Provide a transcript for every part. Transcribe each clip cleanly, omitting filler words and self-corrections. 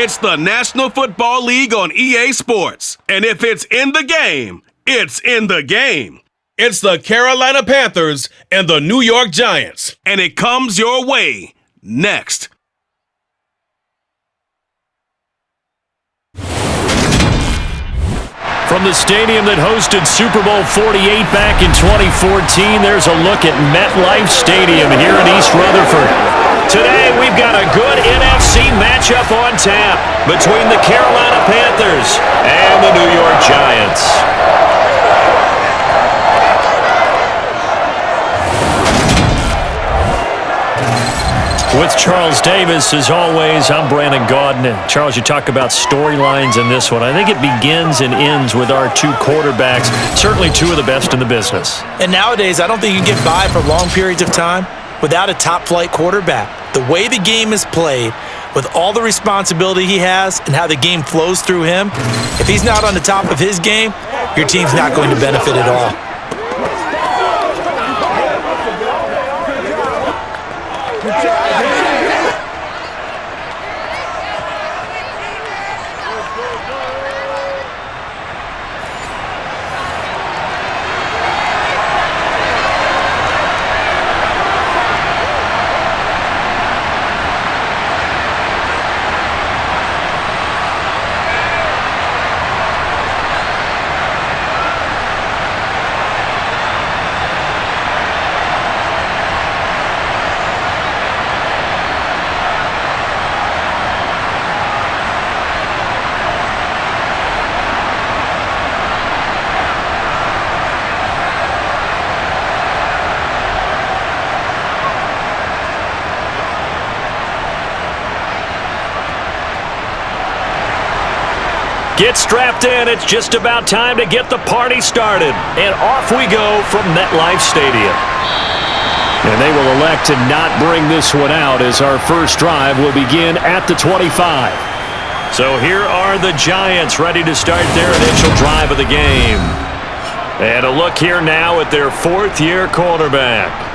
It's the National Football League on EA Sports. And if it's in the game, it's in the game. It's the Carolina Panthers and the New York Giants. And it comes your way next. From the stadium that hosted Super Bowl 48 back in 2014, there's a look at MetLife Stadium here in East Rutherford. Today, we've got a good NFC matchup on tap between the Carolina Panthers and the New York Giants. With Charles Davis, as always, I'm Brandon Gaudin. Charles, you talk about storylines in this one. I think it begins and ends with our two quarterbacks, certainly two of the best in the business. And nowadays, I don't think you can get by for long periods of time without a top-flight quarterback. The way the game is played, with all the responsibility he has and how the game flows through him, if he's not on the top of his game, your team's not going to benefit at all. Get strapped in. It's just about time to get the party started. And off we go from MetLife Stadium. And they will elect to not bring this one out as our first drive will begin at the 25. So here are the Giants ready to start their initial drive of the game. And a look here now at their fourth-year quarterback.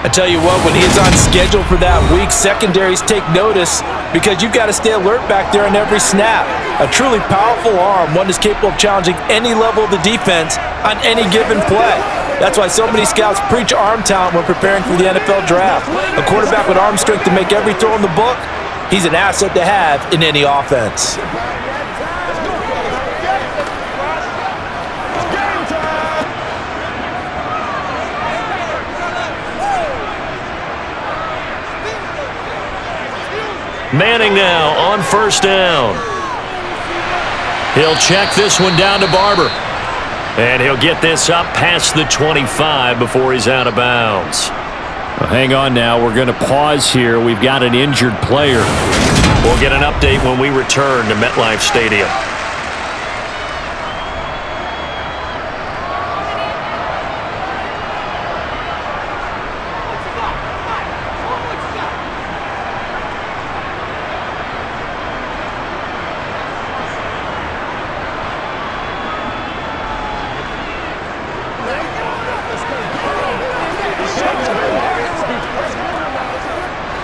I tell you what, when he is on schedule for that week, secondaries take notice because you've got to stay alert back there on every snap. A truly powerful arm, one that's capable of challenging any level of the defense on any given play. That's why so many scouts preach arm talent when preparing for the NFL draft. A quarterback with arm strength to make every throw in the book, he's an asset to have in any offense. Manning now on first down. He'll check this one down to Barber. And he'll get this up past the 25 before he's out of bounds. Well, hang on now. We're going to pause here. We've got an injured player. We'll get an update when we return to MetLife Stadium.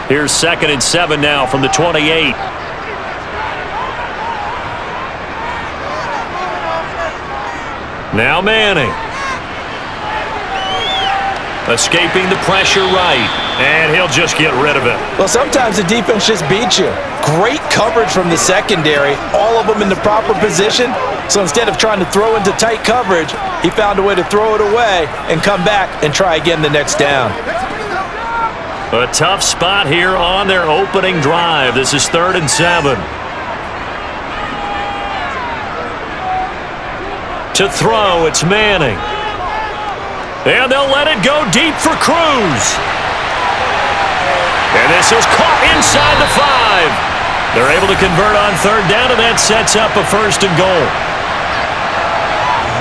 Here's 2nd and 7 now from the 28. Now Manning. Escaping the pressure right. And he'll just get rid of it. Well, sometimes the defense just beats you. Great coverage from the secondary. All of them in the proper position. So instead of trying to throw into tight coverage, he found a way to throw it away and come back and try again the next down. A tough spot here on their opening drive. This is 3rd and 7. To throw, it's Manning. And they'll let it go deep for Cruz. And this is caught inside the 5. They're able to convert on 3rd down, and that sets up a 1st and goal.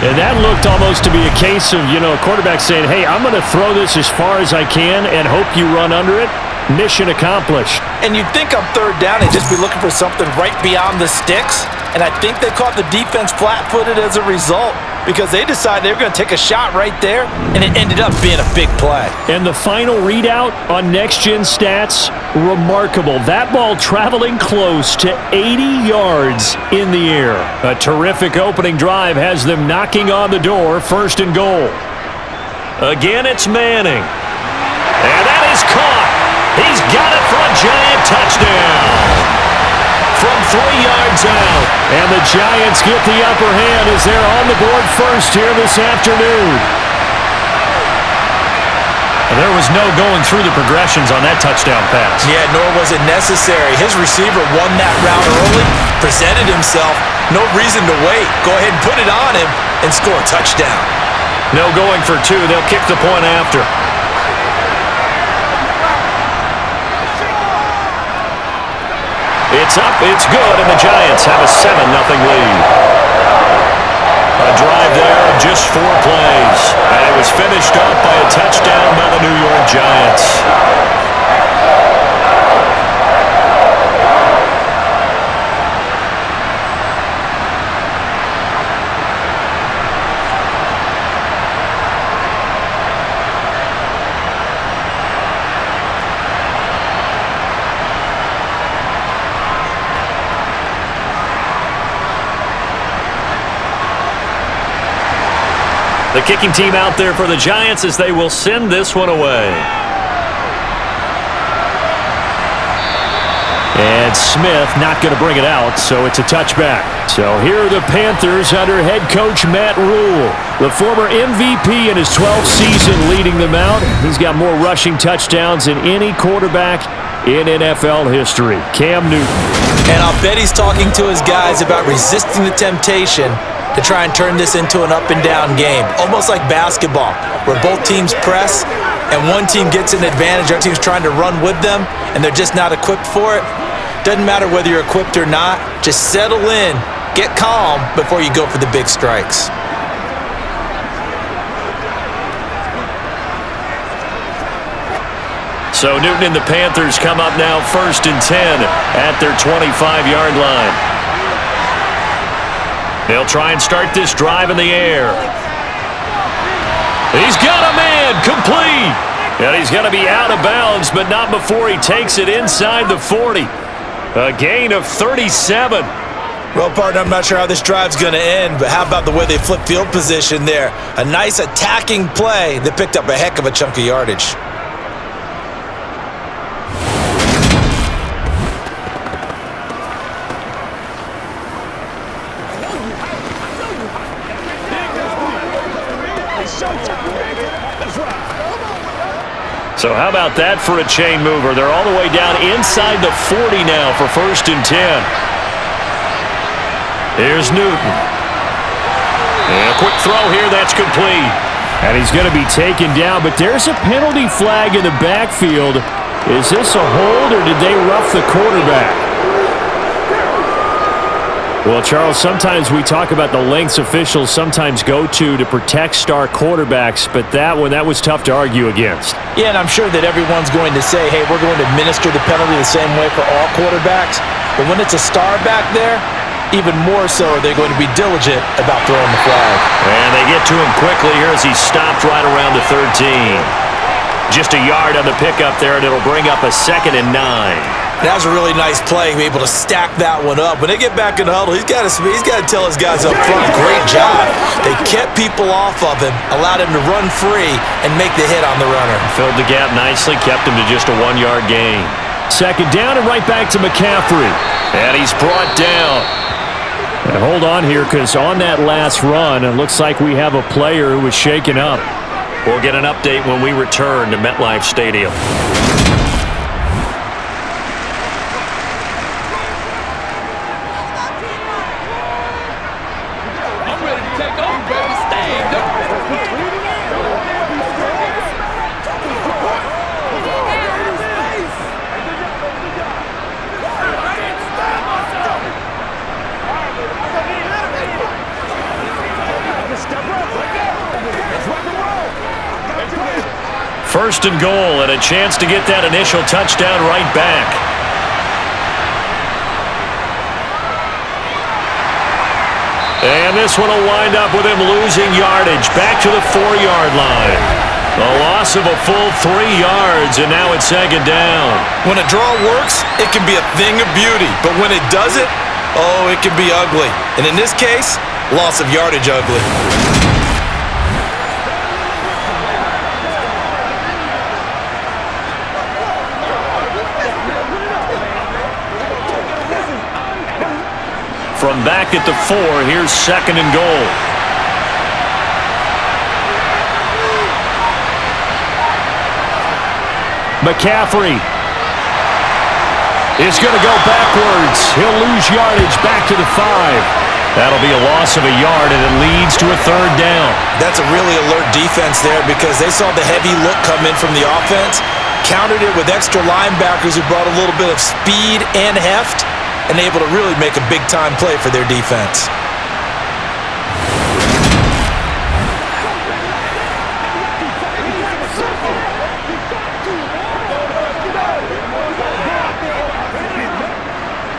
And that looked almost to be a case of, a quarterback saying, hey, I'm going to throw this as far as I can and hope you run under it. Mission accomplished. And you'd think on 3rd down, they'd just be looking for something right beyond the sticks. And I think they caught the defense flat-footed as a result. because they decided they were going to take a shot right there, and it ended up being a big play. And the final readout on next-gen stats, remarkable. That ball traveling close to 80 yards in the air. A terrific opening drive has them knocking on the door, 1st and goal. Again, it's Manning. And that is caught. He's got it for a Giant touchdown. From 3 yards out. And the Giants get the upper hand as they're on the board first here this afternoon. There was no going through the progressions on that touchdown pass. Yeah, nor was it necessary. His receiver won that route early, presented himself. No reason to wait. Go ahead and put it on him and score a touchdown. No going for 2. They'll kick the point after. It's up, it's good, and the Giants have a 7-0 lead. A drive there of just 4 plays, and it was finished up by a touchdown by the New York Giants. The kicking team out there for the Giants as they will send this one away. And Smith not going to bring it out, so it's a touchback. So here are the Panthers under head coach Matt Rule. The former MVP in his 12th season leading them out. He's got more rushing touchdowns than any quarterback in NFL history. Cam Newton. And I'll bet he's talking to his guys about resisting the temptation to try and turn this into an up-and-down game, almost like basketball, where both teams press, and one team gets an advantage, our team's trying to run with them, and they're just not equipped for it. Doesn't matter whether you're equipped or not, just settle in, get calm before you go for the big strikes. So Newton and the Panthers come up now 1st and 10 at their 25-yard line. They'll try and start this drive in the air. He's got a man, complete. And he's going to be out of bounds, but not before he takes it inside the 40. A gain of 37. Well, partner, I'm not sure how this drive's going to end, but how about the way they flip field position there? A nice attacking play that picked up a heck of a chunk of yardage. So how about that for a chain mover? They're all the way down inside the 40 now for 1st and 10. Here's Newton. And a quick throw here, that's complete. And he's going to be taken down, but there's a penalty flag in the backfield. Is this a hold, or did they rough the quarterback? Well, Charles, sometimes we talk about the lengths officials sometimes go to protect star quarterbacks, but that was tough to argue against. Yeah, and I'm sure that everyone's going to say, hey, we're going to administer the penalty the same way for all quarterbacks. But when it's a star back there, even more so, they're going to be diligent about throwing the flag. And they get to him quickly here as he stopped right around the 13. Just a yard on the pickup there, and it'll bring up a 2nd and 9. That was a really nice play, be able to stack that one up. When they get back in the huddle, he's got to tell his guys up front, great job. They kept people off of him, allowed him to run free, and make the hit on the runner. Filled the gap nicely, kept him to just a 1-yard gain. 2nd down and right back to McCaffrey. And he's brought down. And hold on here, because on that last run, it looks like we have a player who was shaken up. We'll get an update when we return to MetLife Stadium. First and goal, and a chance to get that initial touchdown right back. And this one will wind up with him losing yardage back to the 4-yard line. A loss of a full 3 yards, and now it's second down. When a draw works, it can be a thing of beauty. But when it doesn't, oh, it can be ugly. And in this case, loss of yardage ugly. From back at the 4, here's second and goal. McCaffrey is going to go backwards. He'll lose yardage back to the 5. That'll be a loss of a yard, and it leads to a third down. That's a really alert defense there because they saw the heavy look come in from the offense, countered it with extra linebackers who brought a little bit of speed and heft, and able to really make a big-time play for their defense.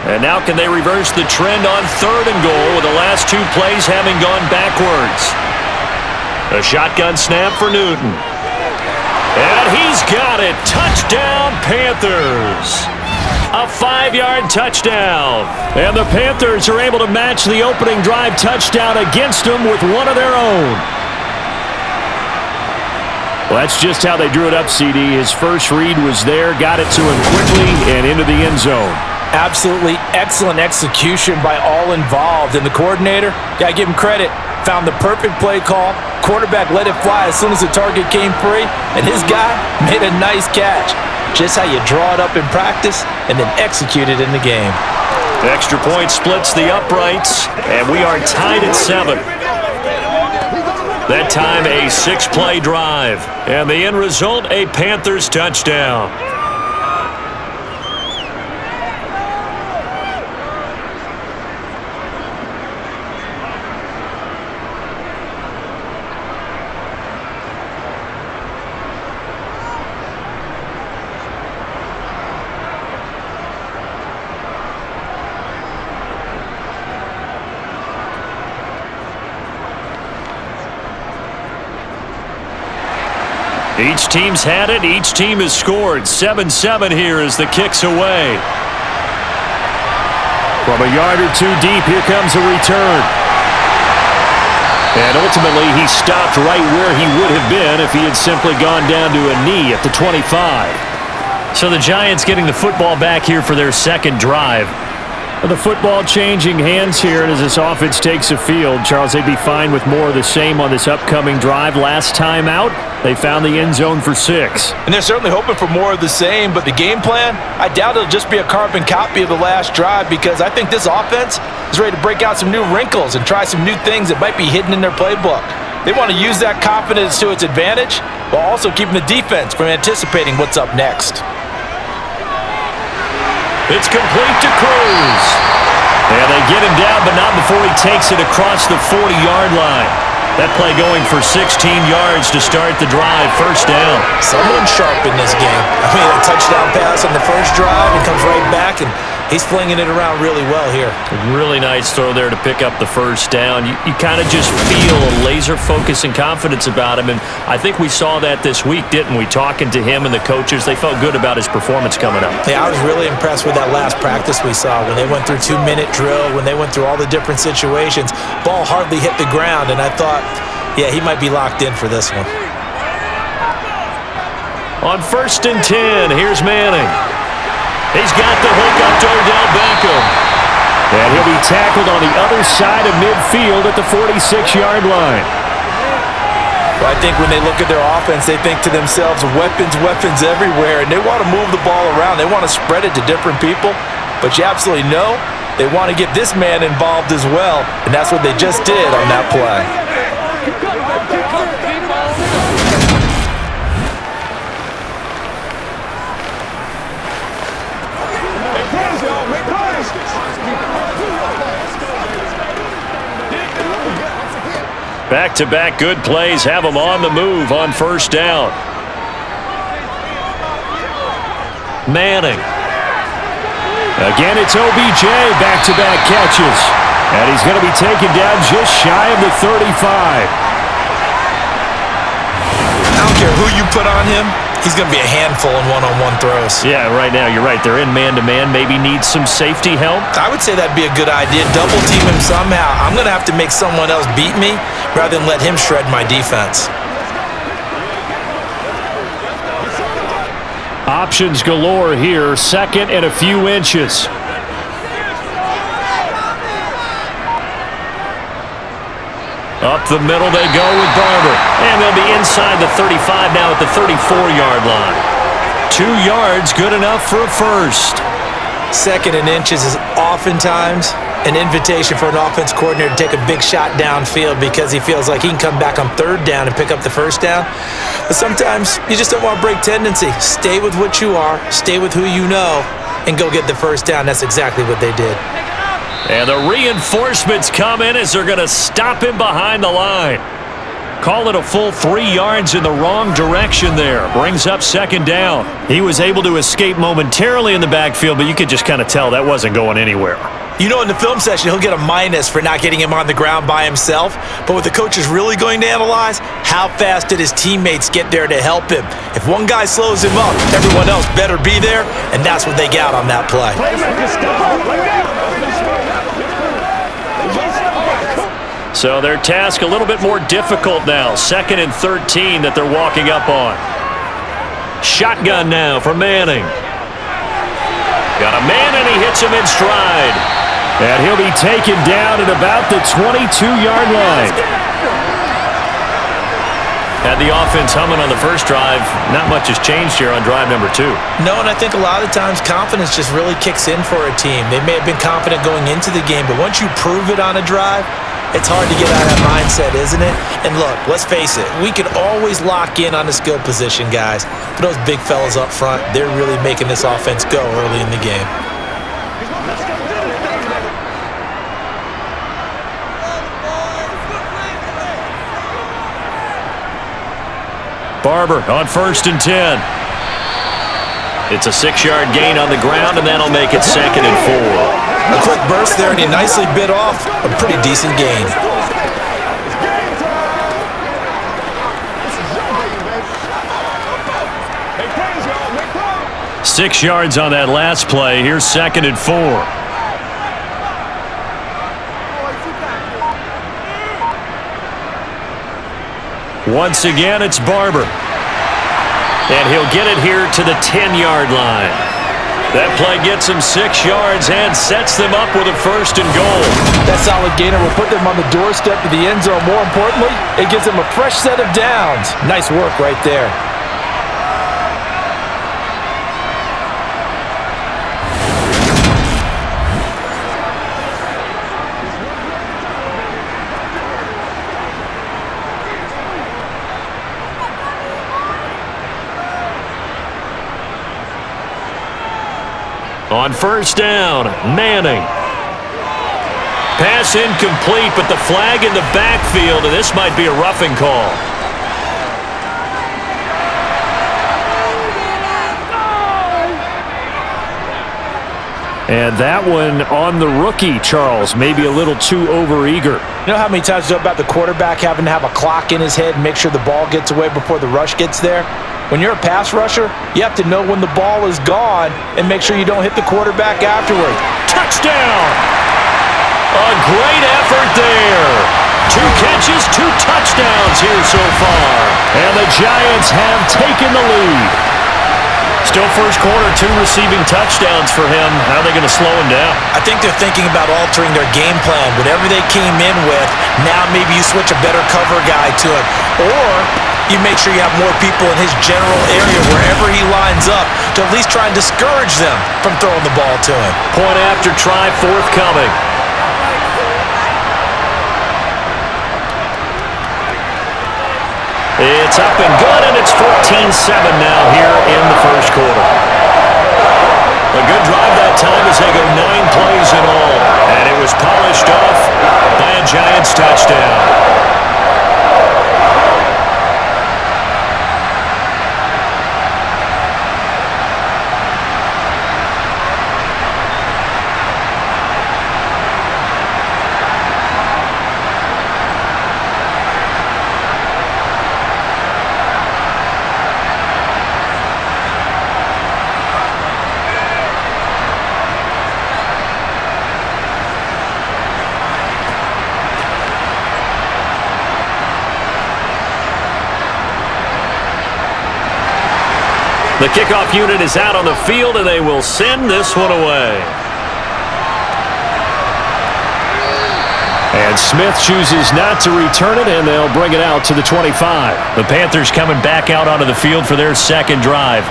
And now can they reverse the trend on third and goal with the last 2 plays having gone backwards? A shotgun snap for Newton. And he's got it. Touchdown, Panthers. A 5-yard touchdown. And the Panthers are able to match the opening drive touchdown against them with one of their own. Well, that's just how they drew it up, CD. His first read was there, got it to him quickly, and into the end zone. Absolutely excellent execution by all involved. And the coordinator, got to give him credit, found the perfect play call. Quarterback let it fly as soon as the target came free, and his guy made a nice catch. Just how you draw it up in practice and then execute it in the game. The extra point splits the uprights, and we are tied at 7. That time a 6-play drive, and the end result a Panthers touchdown. Each team's had it. Each team has scored. 7-7 here as the kick's away. From a yard or 2 deep, here comes a return. And ultimately, he stopped right where he would have been if he had simply gone down to a knee at the 25. So the Giants getting the football back here for their second drive. The football changing hands here, and as this offense takes the field, Charles, they'd be fine with more of the same on this upcoming drive. Last time out, they found the end zone for 6. And they're certainly hoping for more of the same, but the game plan, I doubt it'll just be a carbon copy of the last drive because I think this offense is ready to break out some new wrinkles and try some new things that might be hidden in their playbook. They want to use that confidence to its advantage while also keeping the defense from anticipating what's up next. It's complete to Cruz. And they get him down, but not before he takes it across the 40-yard line. That play going for 16 yards to start the drive. First down. Someone sharp in this game. I mean, a touchdown pass on the first drive and comes right back, and he's flinging it around really well here. Really nice throw there to pick up the first down. You kind of just feel a laser focus and confidence about him, and I think we saw that this week, didn't we? Talking to him and the coaches, they felt good about his performance coming up. Yeah, I was really impressed with that last practice we saw when they went through 2-minute drill, when they went through all the different situations. Ball hardly hit the ground, and I thought, yeah, he might be locked in for this one. On 1st and 10, here's Manning. He's got the hook up to Odell Beckham. And he'll be tackled on the other side of midfield at the 46-yard line. Well, I think when they look at their offense, they think to themselves, weapons, weapons everywhere, and they want to move the ball around. They want to spread it to different people, but you absolutely know they want to get this man involved as well, and that's what they just did on that play. Back-to-back good plays have them on the move on first down. Manning. Again, it's OBJ, back-to-back catches. And he's going to be taken down just shy of the 35. I don't care who you put on him. He's going to be a handful in one-on-one throws. Yeah, right now, you're right. They're in man-to-man. Maybe needs some safety help. I would say that'd be a good idea. Double team him somehow. I'm going to have to make someone else beat me rather than let him shred my defense. Options galore here. Second and a few inches. Up the middle they go with Barber. And they'll be inside the 35 now at the 34-yard line. 2 yards, good enough for a first. Second and inches is oftentimes an invitation for an offense coordinator to take a big shot downfield because he feels like he can come back on third down and pick up the first down. But sometimes you just don't want to break tendency. Stay with what you are, stay with who you know, and go get the first down. That's exactly what they did. And the reinforcements come in as they're going to stop him behind the line. Call it a full 3 yards in the wrong direction there. Brings up second down. He was able to escape momentarily in the backfield, but you could just kind of tell that wasn't going anywhere. You know, in the film session, he'll get a minus for not getting him on the ground by himself. But what the coach is really going to analyze, how fast did his teammates get there to help him? If one guy slows him up, everyone else better be there, and that's what they got on that play. So their task a little bit more difficult now. 2nd and 13 that they're walking up on. Shotgun now for Manning. Got a man and he hits him in stride. And he'll be taken down at about the 22-yard line. Had the offense humming on the first drive. Not much has changed here on drive number 2. No, and I think a lot of times confidence just really kicks in for a team. They may have been confident going into the game, but once you prove it on a drive, it's hard to get out of that mindset, isn't it? And look, let's face it, we can always lock in on the skill position, guys. But those big fellas up front, they're really making this offense go early in the game. Barber on 1st and 10. It's a 6-yard gain on the ground, and that'll make it 2nd and 4. A quick burst there, and he nicely bit off a pretty decent gain. Six yards on that last play. Here's 2nd and 4. Once again, it's Barber. And he'll get it here to the 10-yard line. That play gets him 6 yards and sets them up with a 1st and goal. That solid gainer will put them on the doorstep of the end zone. More importantly, it gives them a fresh set of downs. Nice work right there. On 1st down, Manning. Pass incomplete, but the flag in the backfield, and this might be a roughing call. And that one on the rookie, Charles, maybe a little too overeager. You know how many times you know about the quarterback having to have a clock in his head and make sure the ball gets away before the rush gets there? When you're a pass rusher, you have to know when the ball is gone and make sure you don't hit the quarterback afterward. Touchdown! A great effort there. 2 catches, 2 touchdowns here so far. And the Giants have taken the lead. Still first quarter, 2 receiving touchdowns for him. How are they going to slow him down? I think they're thinking about altering their game plan. Whatever they came in with, now maybe you switch a better cover guy to it. Or you make sure you have more people in his general area wherever he lines up to at least try and discourage them from throwing the ball to him. Point after try forthcoming. It's up and good, and it's 14-7 now here in the first quarter. A good drive that time as they go 9 plays in all, and it was polished off by a Giants touchdown. The kickoff unit is out on the field, and they will send this one away. And Smith chooses not to return it, and they'll bring it out to the 25. The Panthers coming back out onto the field for their second drive.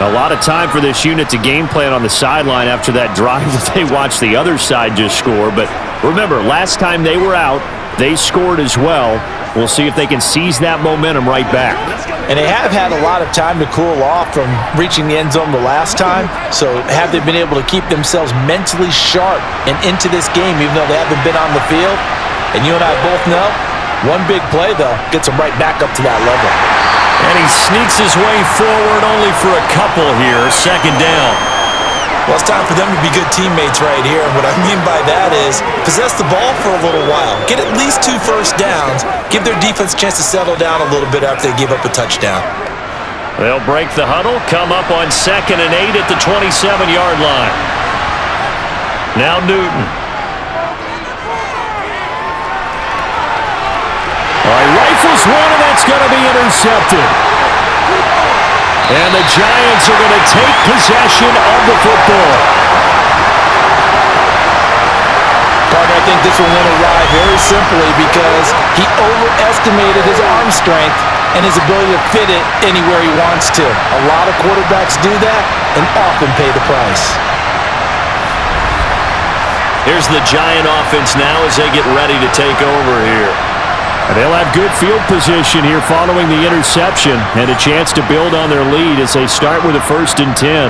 A lot of time for this unit to game plan on the sideline after that drive that they watched the other side just score. But remember, last time they were out, they scored as well. We'll see if they can seize that momentum right back. And they have had a lot of time to cool off from reaching the end zone the last time. So have they been able to keep themselves mentally sharp and into this game, even though they haven't been on the field? And you and I both know, one big play, though, gets them right back up to that level. And he sneaks his way forward only for a couple here. Second down. Well, it's time for them to be good teammates right here. And what I mean by that is possess the ball for a little while. Get at least 2 first downs. Give their defense a chance to settle down a little bit after they give up a touchdown. They'll break the huddle, come up on 2nd and 8 at the 27-yard line. Now Newton. All right, rifles one, and that's going to be intercepted. And the Giants are going to take possession of the football. Partner, I think this will win a ride very simply because he overestimated his arm strength and his ability to fit it anywhere he wants to. A lot of quarterbacks do that and often pay the price. Here's the Giant offense now as they get ready to take over here. And they'll have good field position here following the interception and a chance to build on their lead as they start with a 1st and 10.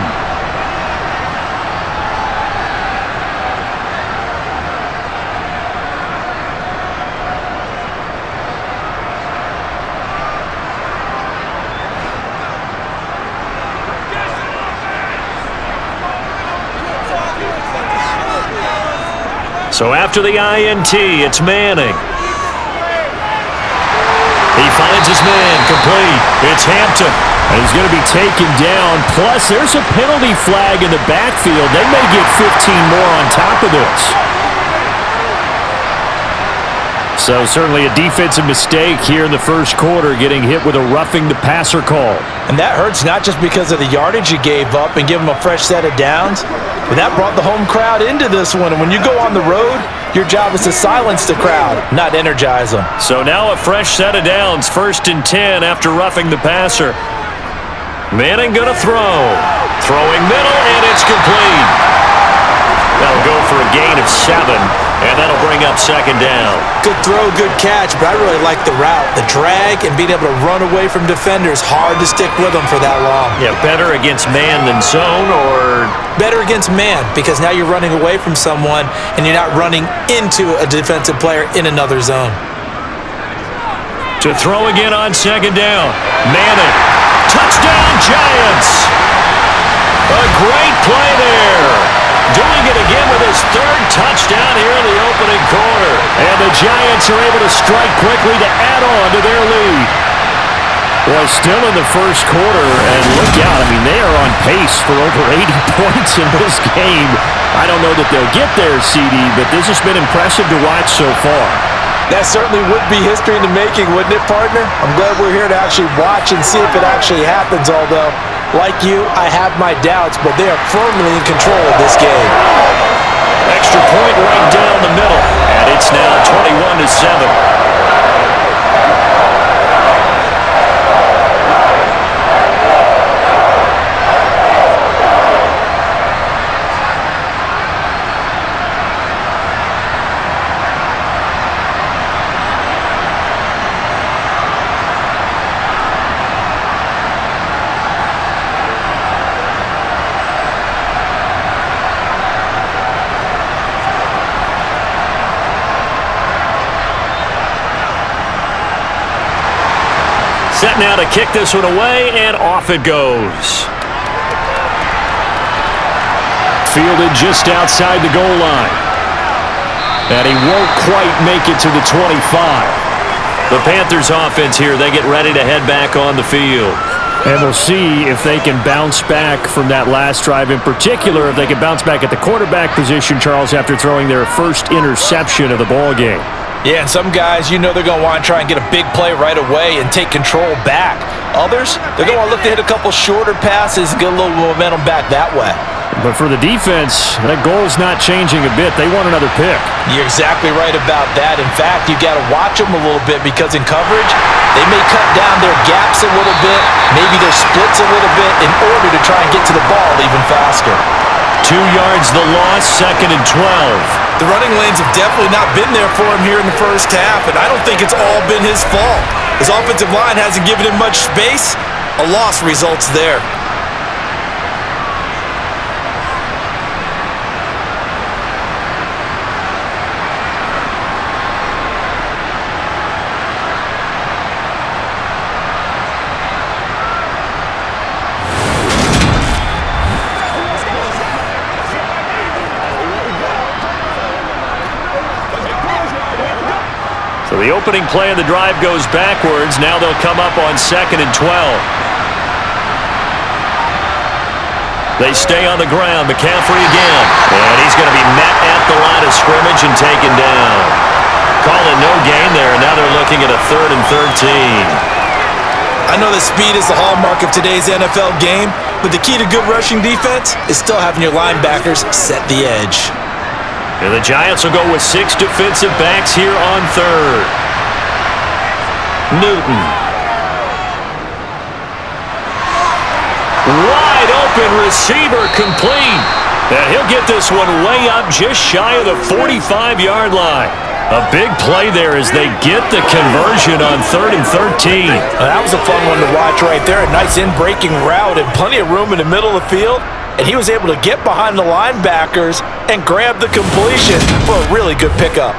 So after the INT, it's Manning. He finds his man, complete. It's Hampton. And he's going to be taken down. Plus, there's a penalty flag in the backfield. They may get 15 more on top of this. So certainly a defensive mistake here in the first quarter, getting hit with a roughing the passer call. And that hurts not just because of the yardage you gave up and give them a fresh set of downs, but that brought the home crowd into this one. And when you go on the road, your job is to silence the crowd, not energize them. So now a fresh set of downs, 1st and 10 after roughing the passer. Manning gonna throw. Throwing middle, and it's complete. That'll go for a gain of 7, and that'll bring up 2nd down. Good throw, good catch, but I really like the route. The drag and being able to run away from defenders, hard to stick with them for that long. Yeah, better against man than zone, or? Better against man, because now you're running away from someone and you're not running into a defensive player in another zone. To throw again on 2nd down. Manning. Touchdown, Giants! A great play there. Doing it again with his 3rd touchdown here in the opening quarter. And the Giants are able to strike quickly to add on to their lead. Well, still in the first quarter, and look out, I mean, they are on pace for over 80 points in this game. I don't know that they'll get there, CD, but this has been impressive to watch so far. That certainly would be history in the making, wouldn't it, partner? I'm glad we're here to actually watch and see if it actually happens, although, like you, I have my doubts, but they are firmly in control of this game. Extra point right down the middle, and it's now 21-7. Set now to kick this one away, and off it goes. Fielded just outside the goal line. And he won't quite make it to the 25. The Panthers offense here, they get ready to head back on the field. And we'll see if they can bounce back from that last drive. In particular, if they can bounce back at the quarterback position, Charles, after throwing their first interception of the ball game. Yeah, and some guys, you know they're going to want to try and get a big play right away and take control back. Others, they're going to look to hit a couple shorter passes and get a little momentum back that way. But for the defense, that goal's not changing a bit. They want another pick. You're exactly right about that. In fact, you got to watch them a little bit because in coverage, they may cut down their gaps a little bit, maybe their splits a little bit in order to try and get to the ball even faster. 2 yards the loss, 2nd and 12. The running lanes have definitely not been there for him here in the first half, and I don't think it's all been his fault. His offensive line hasn't given him much space. A loss results there. So the opening play of the drive goes backwards. Now they'll come up on 2nd and 12. They stay on the ground. McCaffrey again. And he's going to be met at the line of scrimmage and taken down. Calling no gain there. Now they're looking at a 3rd and 13. I know that speed is the hallmark of today's NFL game, but the key to good rushing defense is still having your linebackers set the edge. And the Giants will go with 6 defensive backs here on 3rd. Newton. Wide open receiver complete. And he'll get this one way up just shy of the 45-yard line. A big play there as they get the conversion on 3rd and 13. That was a fun one to watch right there. A nice in-breaking route and plenty of room in the middle of the field. And he was able to get behind the linebackers and grab the completion for a really good pickup.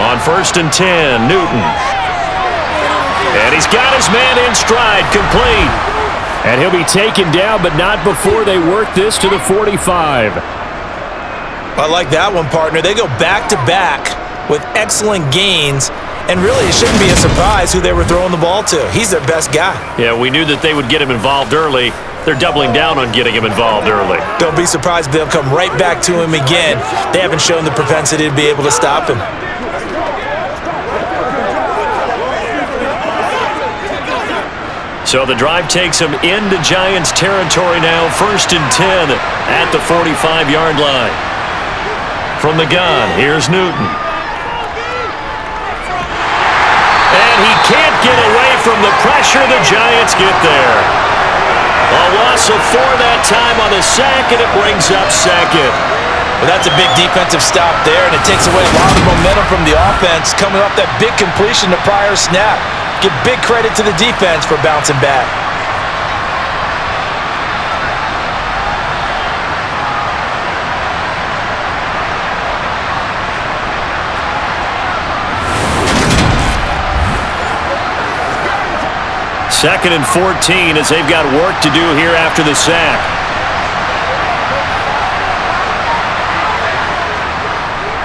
On 1st and 10, Newton. And he's got his man in stride, complete. And he'll be taken down, but not before they work this to the 45. I like that one, partner. They go back-to-back with excellent gains, and really it shouldn't be a surprise who they were throwing the ball to. He's their best guy. Yeah, we knew that they would get him involved early. They're doubling down on getting him involved early. Don't be surprised if they'll come right back to him again. They haven't shown the propensity to be able to stop him. So the drive takes him into Giants territory now. 1st and 10 at the 45-yard line. From the gun, here's Newton. And he can't get away from the pressure. The Giants get there. A loss of 4 that time on the sack, and it brings up 2nd. Well, that's a big defensive stop there, and it takes away a lot of momentum from the offense coming off that big completion the prior snap. Give big credit to the defense for bouncing back. Second and 14 as they've got work to do here after the sack.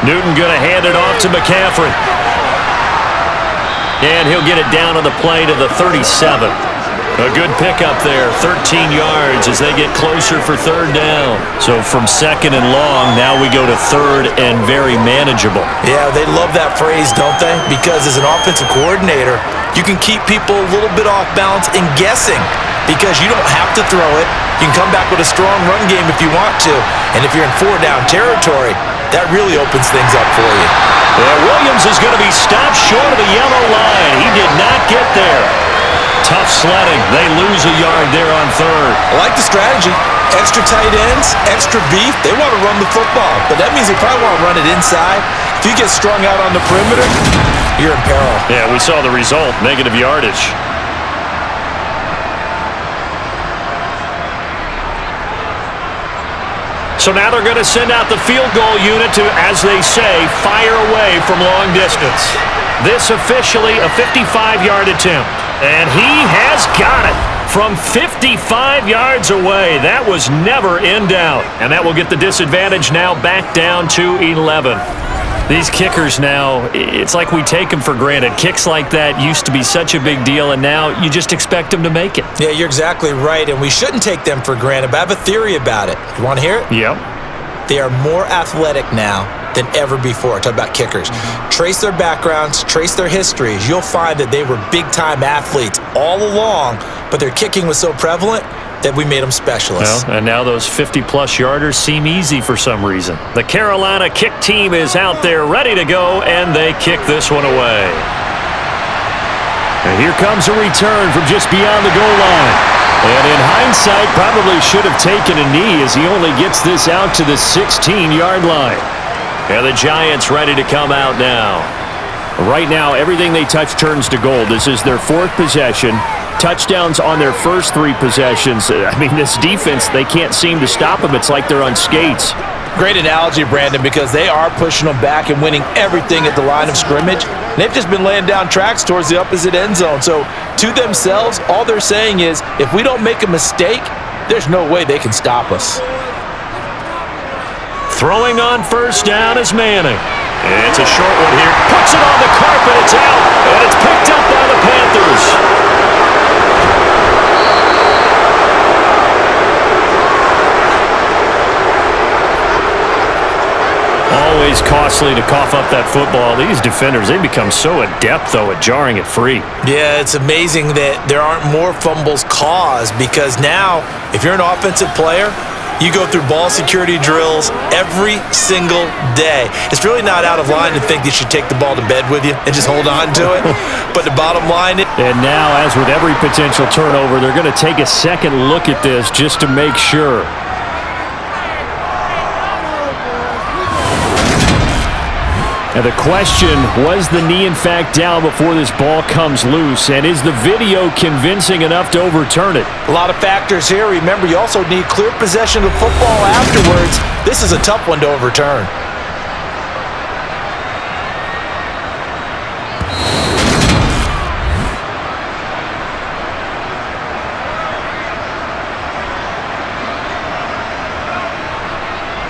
Newton going to hand it off to McCaffrey. And he'll get it down on the play to the 37. A good pickup there, 13 yards as they get closer for 3rd down. So from 2nd and long, now we go to 3rd and very manageable. Yeah, they love that phrase, don't they? Because as an offensive coordinator, you can keep people a little bit off balance and guessing because you don't have to throw it. You can come back with a strong run game if you want to. And if you're in 4-down territory, that really opens things up for you. Yeah, Williams is going to be stopped short of the yellow line. He did not get there. Tough sledding. They lose a yard there on 3rd. I like the strategy. Extra tight ends, extra beef. They want to run the football, but that means they probably want to run it inside. If you get strung out on the perimeter, you're in peril. Yeah, we saw the result, negative yardage. So now they're going to send out the field goal unit to, as they say, fire away from long distance. This officially a 55-yard attempt. And he has got it from 55 yards away. That was never in doubt. And that will get the disadvantage now back down to 11. These kickers now, it's like we take them for granted. Kicks like that used to be such a big deal, and now you just expect them to make it. Yeah, you're exactly right, and we shouldn't take them for granted, but I have a theory about it. You want to hear it? Yep. They are more athletic now than ever before. Talk about kickers. Trace their backgrounds, trace their histories. You'll find that they were big-time athletes all along, but their kicking was so prevalent that we made them specialists. Well, and now those 50-plus yarders seem easy for some reason. The Carolina kick team is out there ready to go, and they kick this one away. And here comes a return from just beyond the goal line. And in hindsight, probably should have taken a knee as he only gets this out to the 16-yard line. And the Giants ready to come out now. Right now, everything they touch turns to gold. This is their fourth possession. Touchdowns on their first three possessions. I mean, this defense, they can't seem to stop them. It's like they're on skates. Great analogy, Brandon, because they are pushing them back and winning everything at the line of scrimmage. And they've just been laying down tracks towards the opposite end zone. So to themselves, all they're saying is, if we don't make a mistake, there's no way they can stop us. Throwing on first down is Manning. And it's a short one here. Puts it on the carpet. It's out. And it's picked up by the Panthers. Always costly to cough up that football. These defenders, they become so adept, though, at jarring it free. Yeah, it's amazing that there aren't more fumbles caused, because now, if you're an offensive player, you go through ball security drills every single day. It's really not out of line to think you should take the ball to bed with you and just hold on to it. But the bottom line is... And now, as with every potential turnover, they're going to take a second look at this just to make sure. And the question, was the knee in fact down before this ball comes loose? And is the video convincing enough to overturn it? A lot of factors here. Remember, you also need clear possession of the football afterwards. This is a tough one to overturn.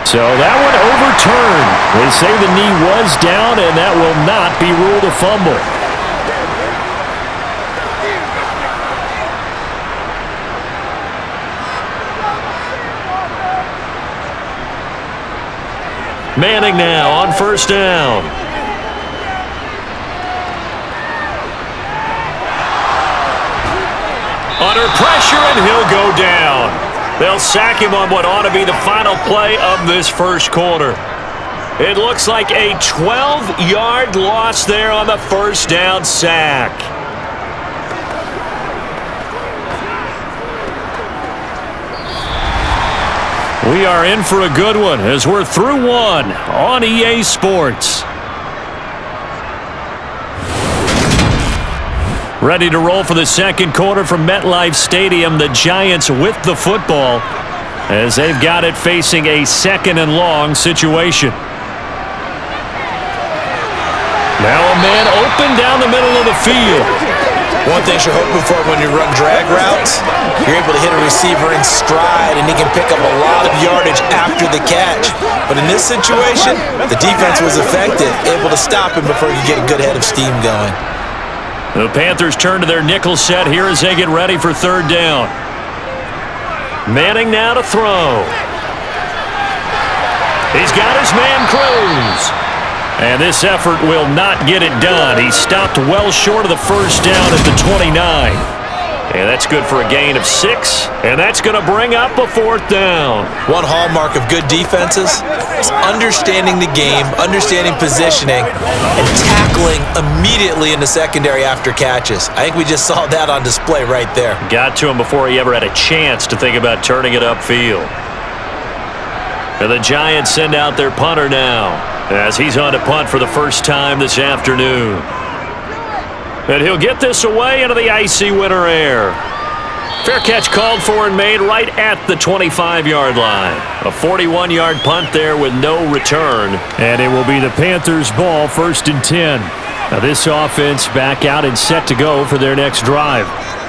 So that one overturned. They say the knee was down, and that will not be ruled a fumble. Manning now on first down. Under pressure, and he'll go down. They'll sack him on what ought to be the final play of this first quarter. It looks like a 12-yard loss there on the first down sack. We are in for a good one as we're through one on EA Sports. Ready to roll for the second quarter from MetLife Stadium. The Giants with the football as they've got it facing a second and long situation. Now a man open down the middle of the field. One thing you're hoping for when you run drag routes, you're able to hit a receiver in stride, and he can pick up a lot of yardage after the catch. But in this situation, the defense was effective, able to stop him before you get a good head of steam going. The Panthers turn to their nickel set here as they get ready for third down. Manning now to throw. He's got his man Cruz. And this effort will not get it done. He stopped well short of the first down at the 29. And that's good for a gain of 6. And that's going to bring up a fourth down. One hallmark of good defenses is understanding the game, understanding positioning, and tackling immediately in the secondary after catches. I think we just saw that on display right there. Got to him before he ever had a chance to think about turning it upfield. And the Giants send out their punter now as he's on to punt for the first time this afternoon. And he'll get this away into the icy winter air. Fair catch called for and made right at the 25-yard line. A 41-yard punt there with no return. And it will be the Panthers' ball, 1st and 10. Now this offense back out and set to go for their next drive.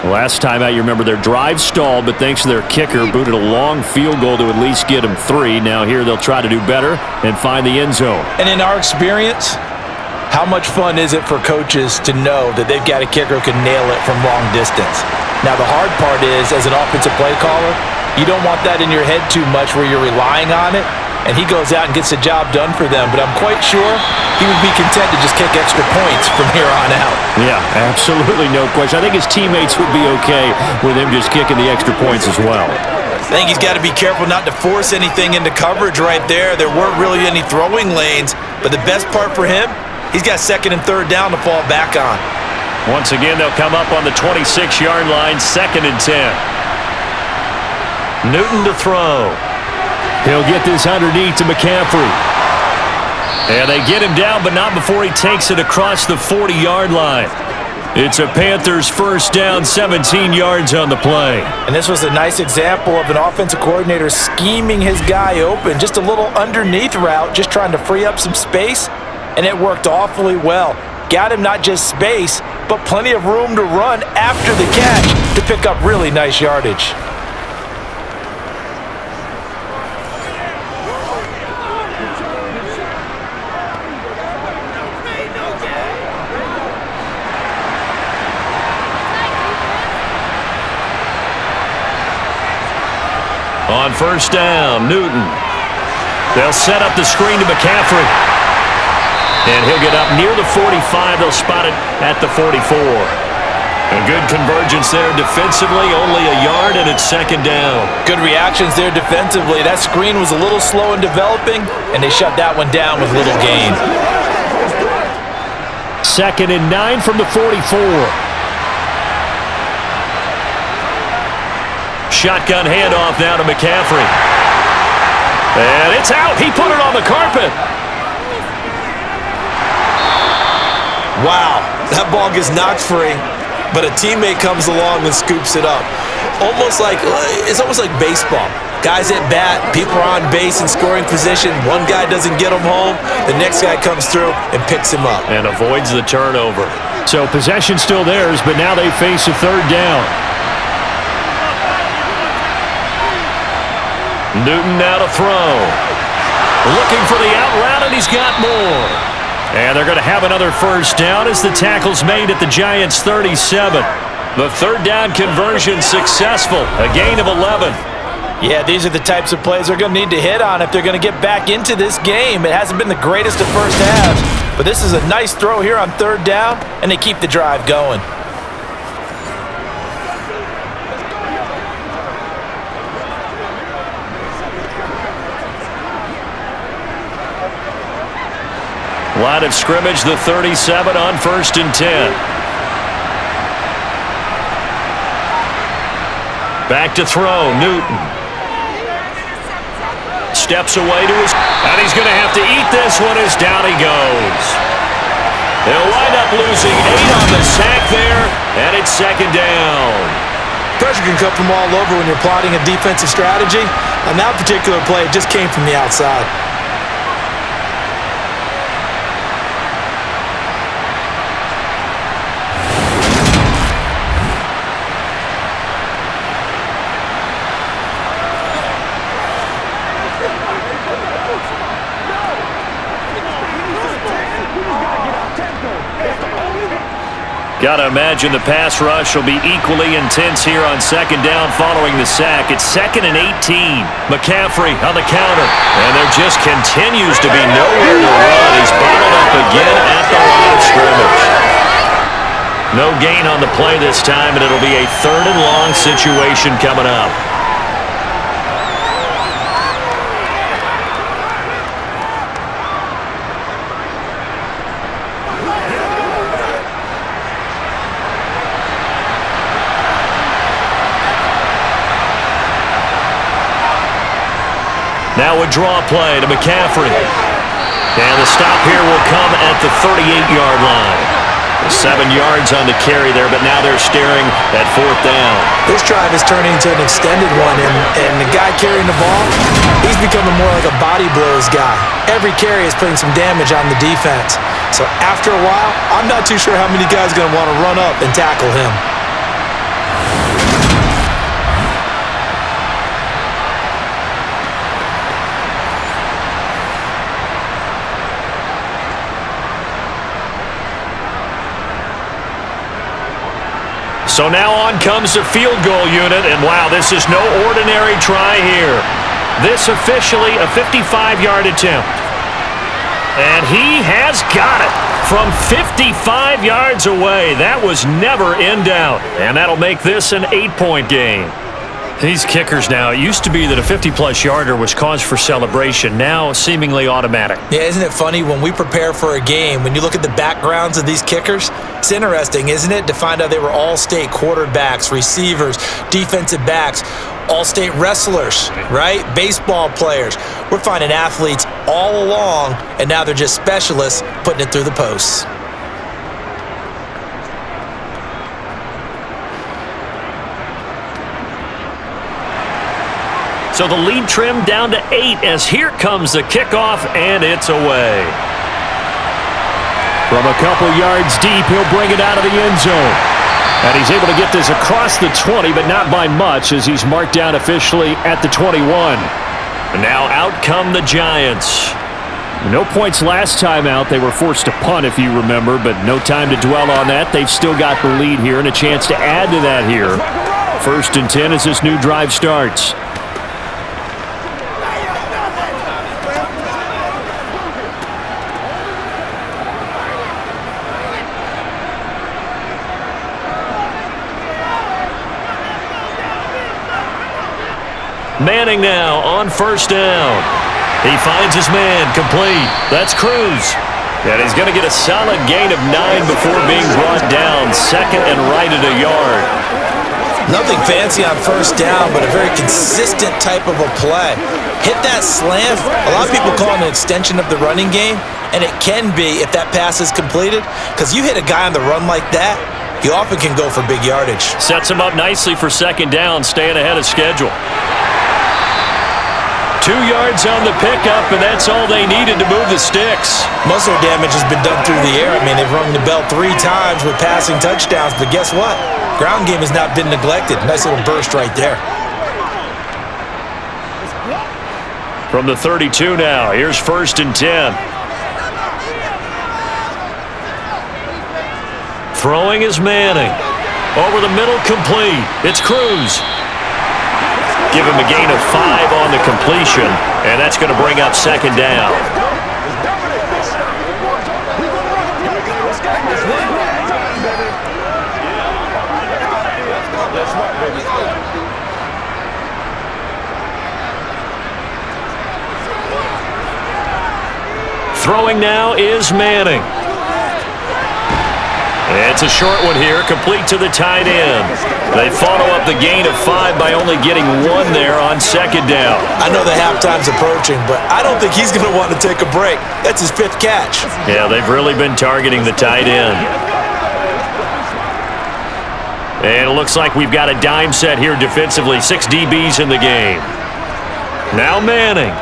Last time out, you remember their drive stalled, but thanks to their kicker, booted a long field goal to at least get them 3. Now here they'll try to do better and find the end zone. And in our experience, how much fun is it for coaches to know that they've got a kicker who can nail it from long distance? Now the hard part is, as an offensive play caller, you don't want that in your head too much where you're relying on it, and he goes out and gets the job done for them. But I'm quite sure he would be content to just kick extra points from here on out. Yeah, absolutely no question. I think his teammates would be okay with him just kicking the extra points as well. I think he's got to be careful not to force anything into coverage right there. There weren't really any throwing lanes, but the best part for him, he's got 2nd and 3rd down to fall back on. Once again, they'll come up on the 26-yard line, 2nd and 10. Newton to throw. He'll get this underneath to McCaffrey. And they get him down, but not before he takes it across the 40-yard line. It's a Panthers first down, 17 yards on the play. And this was a nice example of an offensive coordinator scheming his guy open. Just a little underneath route, just trying to free up some space, and it worked awfully well. Got him not just space, but plenty of room to run after the catch to pick up really nice yardage. On first down, Newton. They'll set up the screen to McCaffrey. And he'll get up near the 45. They'll spot it at the 44. A good convergence there defensively, only a yard, and it's 2nd down. Good reactions there defensively. That screen was a little slow in developing, and they shut that one down with little gain. 2nd and 9 from the 44. Shotgun handoff now to McCaffrey. And it's out. He put it on the carpet. Wow, that ball gets knocked free, but a teammate comes along and scoops it up. It's almost like baseball. Guys at bat, people are on base in scoring position. One guy doesn't get him home, the next guy comes through and picks him up. And avoids the turnover. So possession still theirs, but now they face a 3rd down. Newton now to throw. Looking for the out route, and he's got more. And they're going to have another first down as the tackle's made at the Giants' 37. The 3rd down conversion successful, a gain of 11. Yeah, these are the types of plays they're going to need to hit on if they're going to get back into this game. It hasn't been the greatest of first halves, but this is a nice throw here on 3rd down, and they keep the drive going. Line of scrimmage, the 37 on 1st and 10. Back to throw, Newton. Steps away to his, and he's going to have to eat this one as down he goes. They'll wind up losing 8 on the sack there, and it's 2nd down. Pressure can come from all over when you're plotting a defensive strategy. On that particular play, it just came from the outside. Got to imagine the pass rush will be equally intense here on 2nd down following the sack. It's 2nd and 18. McCaffrey on the counter. And there just continues to be nowhere to run. He's bottled up again at the line of scrimmage. No gain on the play this time, and it'll be a 3rd and long situation coming up. Now a draw play to McCaffrey. And the stop here will come at the 38-yard line. 7 yards on the carry there, but now they're staring at 4th down. This drive is turning into an extended one, and the guy carrying the ball, he's becoming more like a body blows guy. Every carry is putting some damage on the defense. So after a while, I'm not too sure how many guys are going to want to run up and tackle him. So now on comes the field goal unit, and wow, this is no ordinary try here. This officially a 55-yard attempt. And he has got it from 55 yards away. That was never in doubt. And that'll make this an 8-point game. These kickers now, it used to be that a 50-plus yarder was cause for celebration. Now seemingly automatic. Yeah, isn't it funny when we prepare for a game, when you look at the backgrounds of these kickers, it's interesting, isn't it, to find out they were all-state quarterbacks, receivers, defensive backs, all-state wrestlers, right? Baseball players. We're finding athletes all along, and now they're just specialists putting it through the posts. So the lead trimmed down to 8 as here comes the kickoff, and it's away. From a couple yards deep, he'll bring it out of the end zone. And he's able to get this across the 20, but not by much, as he's marked down officially at the 21. And now out come the Giants. No points last time out. They were forced to punt, if you remember, but no time to dwell on that. They've still got the lead here and a chance to add to that here. 1st and 10 as this new drive starts. Manning now on 1st down. He finds his man, complete. That's Cruz. And he's going to get a solid gain of 9 before being brought down. 2nd and right at a yard. Nothing fancy on 1st down, but a very consistent type of a play. Hit that slant. A lot of people call it an extension of the running game, and it can be if that pass is completed, because you hit a guy on the run like that, you often can go for big yardage. Sets him up nicely for 2nd down, staying ahead of schedule. 2 yards on the pickup, and that's all they needed to move the sticks. Most of their damage has been done through the air. I mean, they've rung the bell 3 times with passing touchdowns, but guess what? Ground game has not been neglected. Nice little burst right there. From the 32 now, here's 1st and 10. Throwing is Manning. Over the middle, complete. It's Cruz. Give him a gain of 5 on the completion, and that's going to bring up 2nd down. Throwing now is Manning. It's a short one here, complete to the tight end. They follow up the gain of 5 by only getting 1 there on 2nd down. I know the halftime's approaching, but I don't think he's going to want to take a break. That's his 5th catch. Yeah, they've really been targeting the tight end. And it looks like we've got a dime set here defensively. 6 DBs in the game. Now Manning.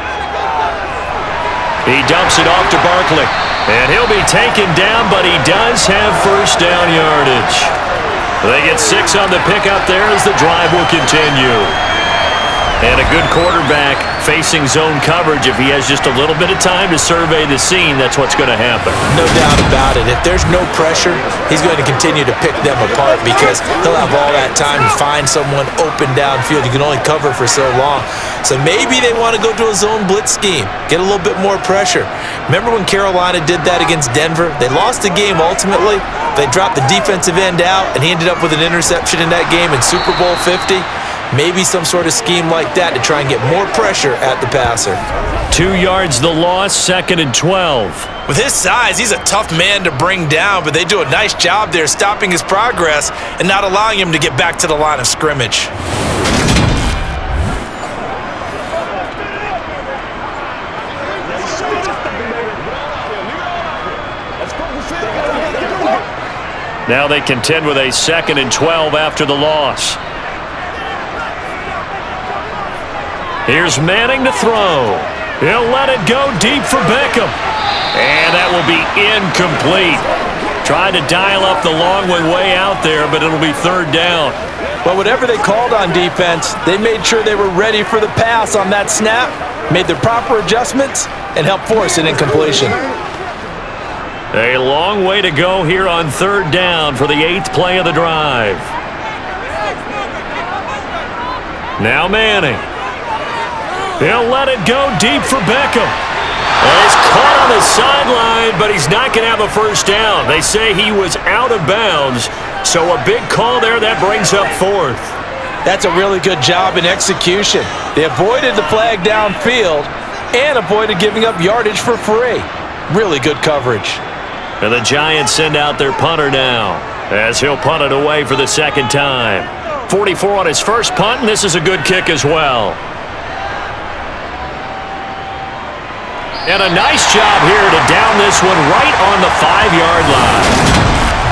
He dumps it off to Barkley. And he'll be taken down, but he does have 1st down yardage. They get 6 on the pickup there as the drive will continue. And a good quarterback facing zone coverage. If he has just a little bit of time to survey the scene, that's what's going to happen. No doubt about it. If there's no pressure, he's going to continue to pick them apart because he'll have all that time to find someone open downfield. You can only cover for so long. So maybe they want to go to a zone blitz scheme, get a little bit more pressure. Remember when Carolina did that against Denver? They lost the game ultimately. They dropped the defensive end out, and he ended up with an interception in that game in Super Bowl 50. Maybe some sort of scheme like that to try and get more pressure at the passer. 2 yards the loss, 2nd and 12. With his size, he's a tough man to bring down, but they do a nice job there stopping his progress and not allowing him to get back to the line of scrimmage. Now they contend with a 2nd and 12 after the loss. Here's Manning to throw. He'll let it go deep for Beckham. And that will be incomplete. Tried to dial up the long way out there, but it'll be 3rd down. Well, whatever they called on defense, they made sure they were ready for the pass on that snap, made the proper adjustments, and helped force an incompletion. A long way to go here on 3rd down for the 8th play of the drive. Now Manning. He'll let it go deep for Beckham. And he's caught on the sideline, but he's not going to have a first down. They say he was out of bounds, so a big call there that brings up fourth. That's a really good job in execution. They avoided the flag downfield and avoided giving up yardage for free. Really good coverage. And the Giants send out their punter now, as he'll punt it away for the second time. 44 on his first punt, and this is a good kick as well. And a nice job here to down this one right on the 5-yard line.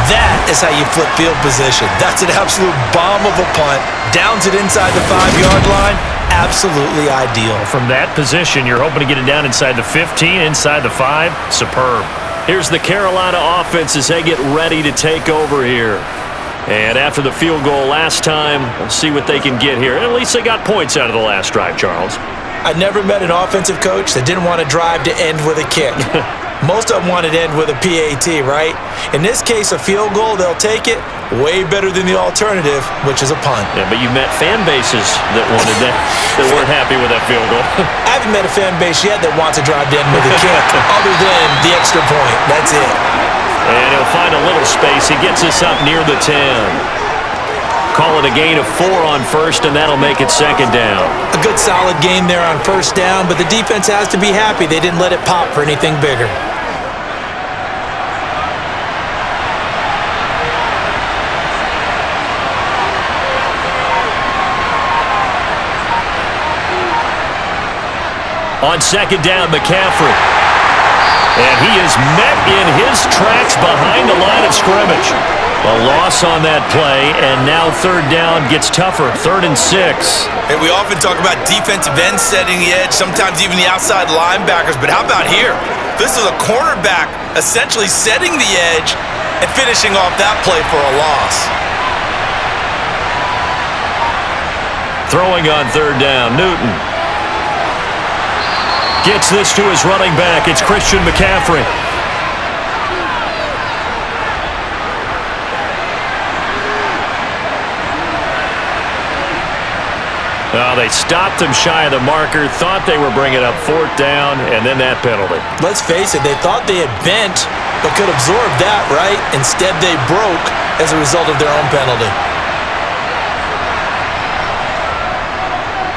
That is how you flip field position. That's an absolute bomb of a punt. Downs it inside the 5-yard line. Absolutely ideal. From that position, you're hoping to get it down inside the 15, inside the 5. Superb. Here's the Carolina offense as they get ready to take over here. And after the field goal last time, we'll see what they can get here. At least they got points out of the last drive, Charles. I never met an offensive coach that didn't want to drive to end with a kick. Most of them wanted to end with a PAT, right? In this case, a field goal, they'll take it. Way better than the alternative, which is a punt. Yeah, but you met fan bases that wanted that, that weren't happy with that field goal. I haven't met a fan base yet that wants to drive to end with a kick, other than the extra point. That's it. And he'll find a little space. He gets us up near the 10. Call it a gain of 4 on first, and that'll make it second down. A good solid game there on first down, but the defense has to be happy they didn't let it pop for anything bigger. On second down, McCaffrey. And he is met in his tracks behind the line of scrimmage. A loss on that play, and now third down gets tougher. 3rd and 6. And we often talk about defensive ends setting the edge, sometimes even the outside linebackers. But how about here? This is a cornerback essentially setting the edge and finishing off that play for a loss. Throwing on third down, Newton. Gets this to his running back. It's Christian McCaffrey. Oh, they stopped him shy of the marker, thought they were bringing up 4th down, and then that penalty. Let's face it, they thought they had bent, but could absorb that, right? Instead, they broke as a result of their own penalty.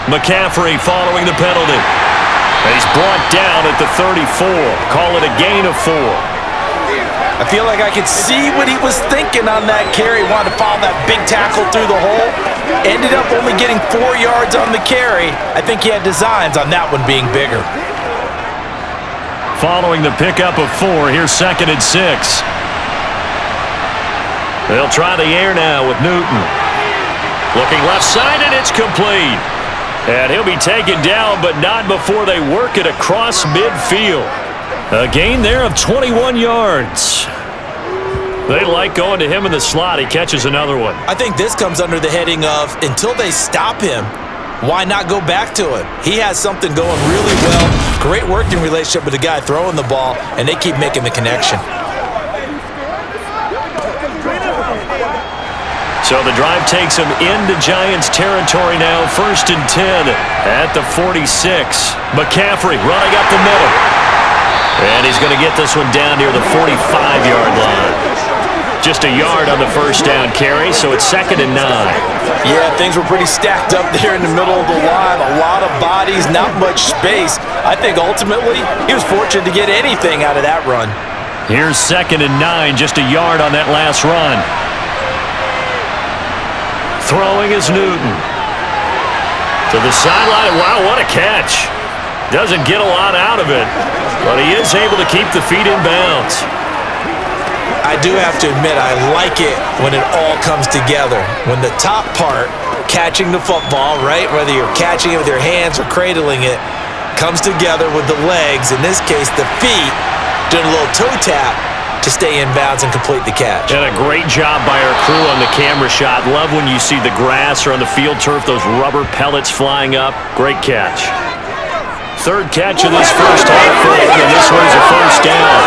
McCaffrey following the penalty. He's brought down at the 34. Call it a gain of 4. I feel like I could see what he was thinking on that carry. Wanted to follow that big tackle through the hole. Ended up only getting 4 yards on the carry. I think he had designs on that one being bigger. Following the pickup of 4, here's 2nd and 6. They'll try the air now with Newton. Looking left side, and it's complete. And he'll be taken down, but not before they work it across midfield. A gain there of 21 yards. They like going to him in the slot. He catches another one. I think this comes under the heading of, until they stop him, why not go back to him? He has something going really well. Great working relationship with the guy throwing the ball, and they keep making the connection. So the drive takes him into Giants territory now. 1st and 10 at the 46. McCaffrey running up the middle. And he's going to get this one down near the 45-yard line. Just a yard on the first down carry, so it's 2nd and 9. Yeah, things were pretty stacked up there in the middle of the line. A lot of bodies, not much space. I think ultimately he was fortunate to get anything out of that run. Here's 2nd and 9, just a yard on that last run. Throwing is Newton. To the sideline. Wow, what a catch. Doesn't get a lot out of it, but he is able to keep the feet in bounds. I do have to admit, I like it when it all comes together. When the top part, catching the football, right, whether you're catching it with your hands or cradling it, comes together with the legs, in this case the feet, doing a little toe tap to stay in bounds and complete the catch. And a great job by our crew on the camera shot. Love when you see the grass or on the field turf, those rubber pellets flying up. Great catch. 3rd catch of this first half for him, and this one's a first down.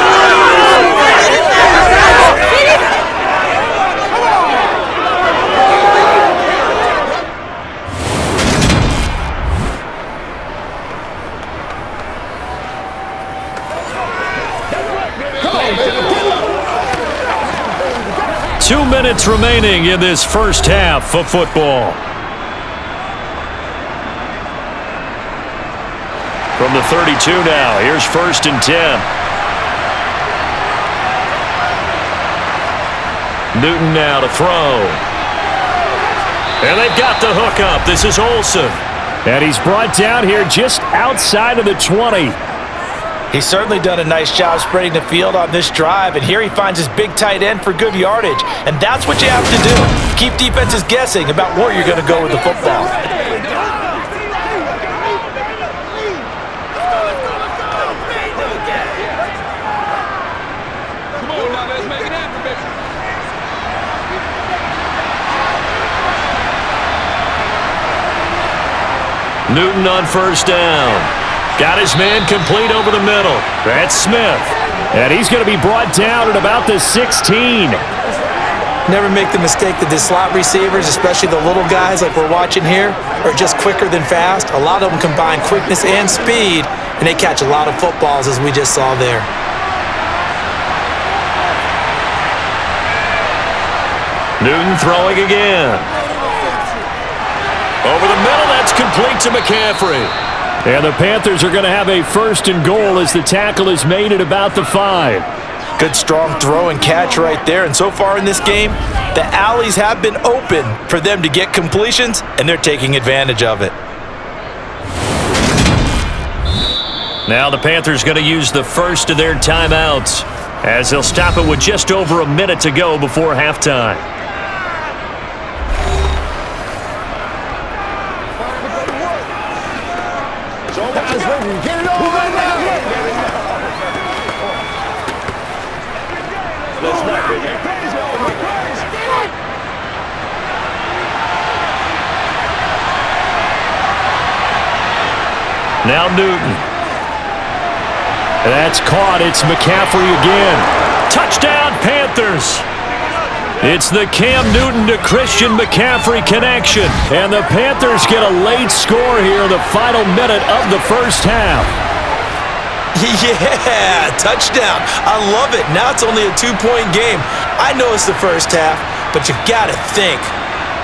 2 minutes remaining in this first half of football. From the 32 now, here's 1st and 10. Newton now to throw. And they've got the hook up. This is Olsen. And he's brought down here just outside of the 20. He's certainly done a nice job spreading the field on this drive, and here he finds his big tight end for good yardage. And that's what you have to do. Keep defenses guessing about where you're going to go with the football. Newton on 1st down. Got his man complete over the middle. That's Smith. And he's going to be brought down at about the 16. Never make the mistake that the slot receivers, especially the little guys like we're watching here, are just quicker than fast. A lot of them combine quickness and speed, and they catch a lot of footballs, as we just saw there. Newton throwing again. Over the middle, that's complete to McCaffrey. And the Panthers are going to have a 1st and goal as the tackle is made at about the 5. Good, strong throw and catch right there. And so far in this game, the alleys have been open for them to get completions, and they're taking advantage of it. Now the Panthers going to use the first of their timeouts as they'll stop it with just over a minute to go before halftime. Now Newton. That's caught. It's McCaffrey again. Touchdown, Panthers. It's the Cam Newton to Christian McCaffrey connection. And the Panthers get a late score here in the final minute of the first half. Yeah, touchdown. I love it. Now it's only a 2-point game. I know it's the first half, but you got to think.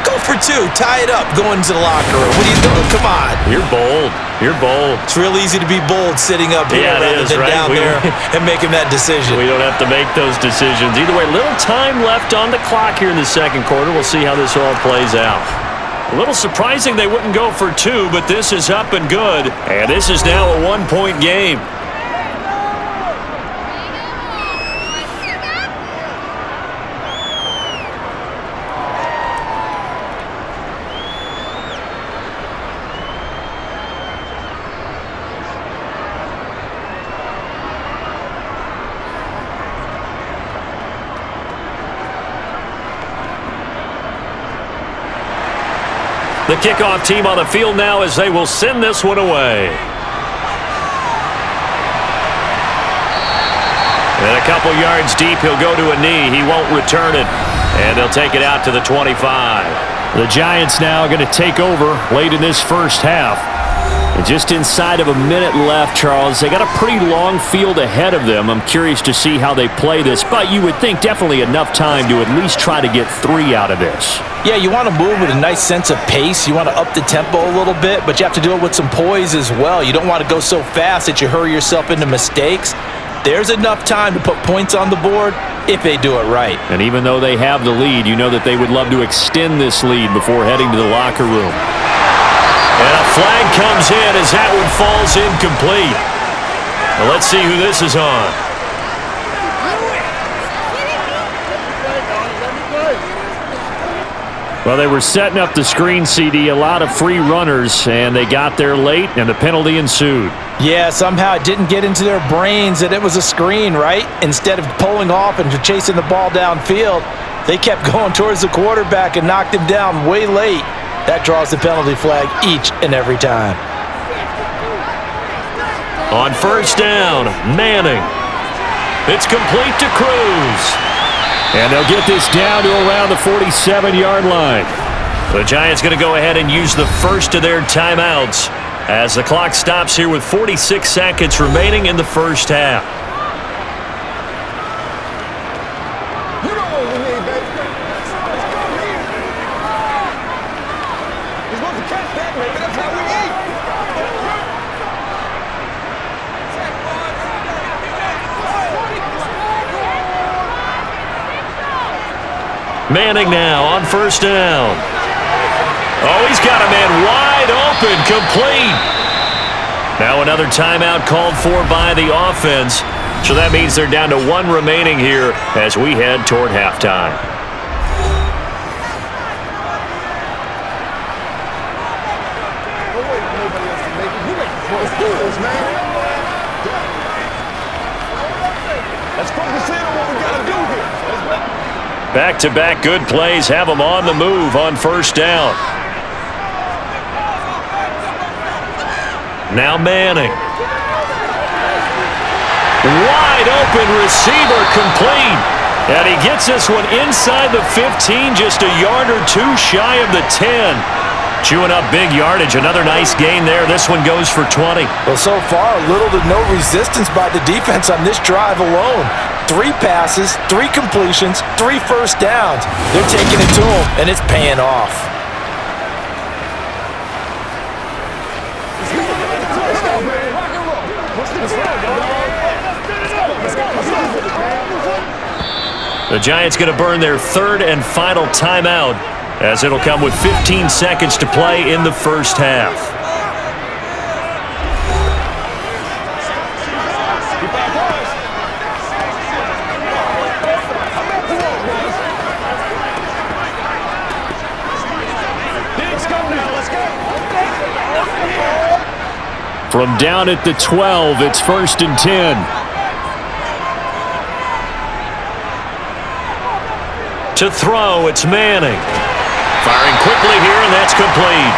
Go for 2. Tie it up. Go into the locker room. What are you doing? Come on. You're bold. You're bold. It's real easy to be bold sitting up here rather than down there and making that decision. We don't have to make those decisions. Either way, little time left on the clock here in the second quarter. We'll see how this all plays out. A little surprising they wouldn't go for 2, but this is up and good. And this is now a 1-point game. The kickoff team on the field now as they will send this one away. And a couple yards deep, he'll go to a knee. He won't return it. And they'll take it out to the 25. The Giants now are going to take over late in this first half. And just inside of a minute left, Charles. They got a pretty long field ahead of them. I'm curious to see how they play this. But you would think definitely enough time to at least try to get 3 out of this. Yeah, you want to move with a nice sense of pace. You want to up the tempo a little bit, but you have to do it with some poise as well. You don't want to go so fast that you hurry yourself into mistakes. There's enough time to put points on the board if they do it right. And even though they have the lead, you know that they would love to extend this lead before heading to the locker room. And a flag comes in as that one falls incomplete. Well, let's see who this is on. Well, they were setting up the screen, CD, a lot of free runners, and they got there late, and the penalty ensued. Yeah, somehow it didn't get into their brains that it was a screen, right? Instead of pulling off and chasing the ball downfield, they kept going towards the quarterback and knocked him down way late. That draws the penalty flag each and every time. On first down, Manning. It's complete to Cruz. And they'll get this down to around the 47-yard line. The Giants going to go ahead and use the first of their timeouts as the clock stops here with 46 seconds remaining in the first half. Manning now on first down. Oh, he's got a man wide open, complete. Now another timeout called for by the offense. So that means they're down to one remaining here as we head toward halftime. Back-to-back good plays have them on the move on first down. Now Manning. Wide open receiver, complete. And he gets this one inside the 15, just a yard or two shy of the 10. Chewing up big yardage. Another nice gain there. This one goes for 20. Well, so far, little to no resistance by the defense on this drive alone. 3 passes, 3 completions, 3 first downs. They're taking it to him, and it's paying off. The Giants going to burn their third and final timeout, as it'll come with 15 seconds to play in the first half. From down at the 12, it's 1st and 10. To throw, it's Manning. Firing quickly here, and that's complete.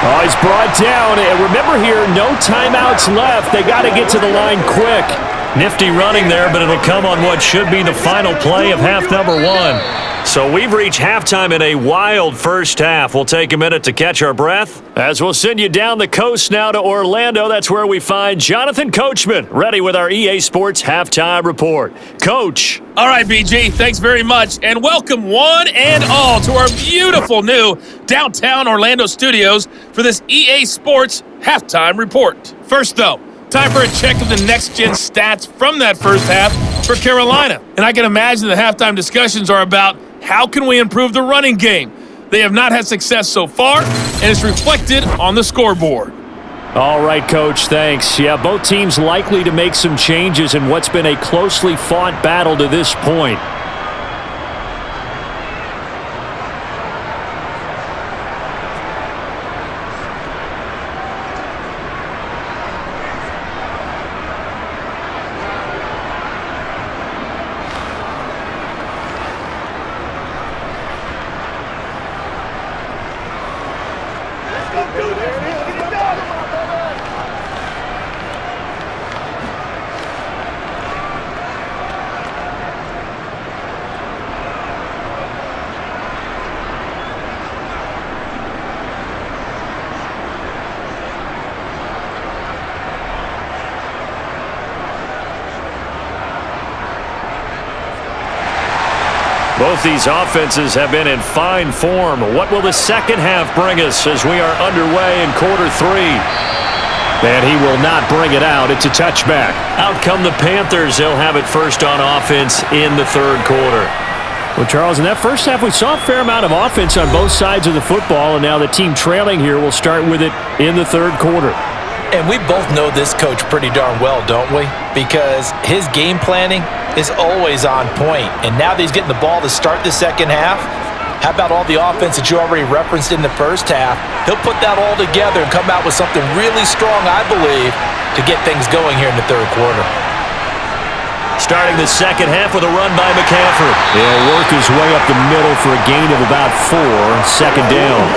Oh, he's brought down. And remember here, no timeouts left. They got to get to the line quick. Nifty running there, but it'll come on what should be the final play of half number 1. So we've reached halftime in a wild first half. We'll take a minute to catch our breath as we'll send you down the coast now to Orlando. That's where we find Jonathan Coachman, ready with our EA Sports Halftime Report. Coach. All right, BG, thanks very much, and welcome one and all to our beautiful new downtown Orlando studios for this EA Sports Halftime Report. First, though, time for a check of the next-gen stats from that first half for Carolina. And I can imagine the halftime discussions are about how can we improve the running game. They have not had success so far, and it's reflected on the scoreboard. All right, Coach, thanks. Yeah, both teams likely to make some changes in what's been a closely fought battle to this point. Both these offenses have been in fine form. What will the second half bring us as we are underway in quarter 3? And he will not bring it out. It's a touchback. Out come the Panthers. They'll have it first on offense in the third quarter. Well, Charles, in that first half, we saw a fair amount of offense on both sides of the football, and now the team trailing here will start with it in the third quarter. And we both know this coach pretty darn well, don't we? Because his game planning is always on point. And now that he's getting the ball to start the second half, how about all the offense that you already referenced in the first half? He'll put that all together and come out with something really strong, I believe, to get things going here in the third quarter. Starting the second half with a run by McCaffrey. He'll work his way up the middle for a gain of about 4, second down.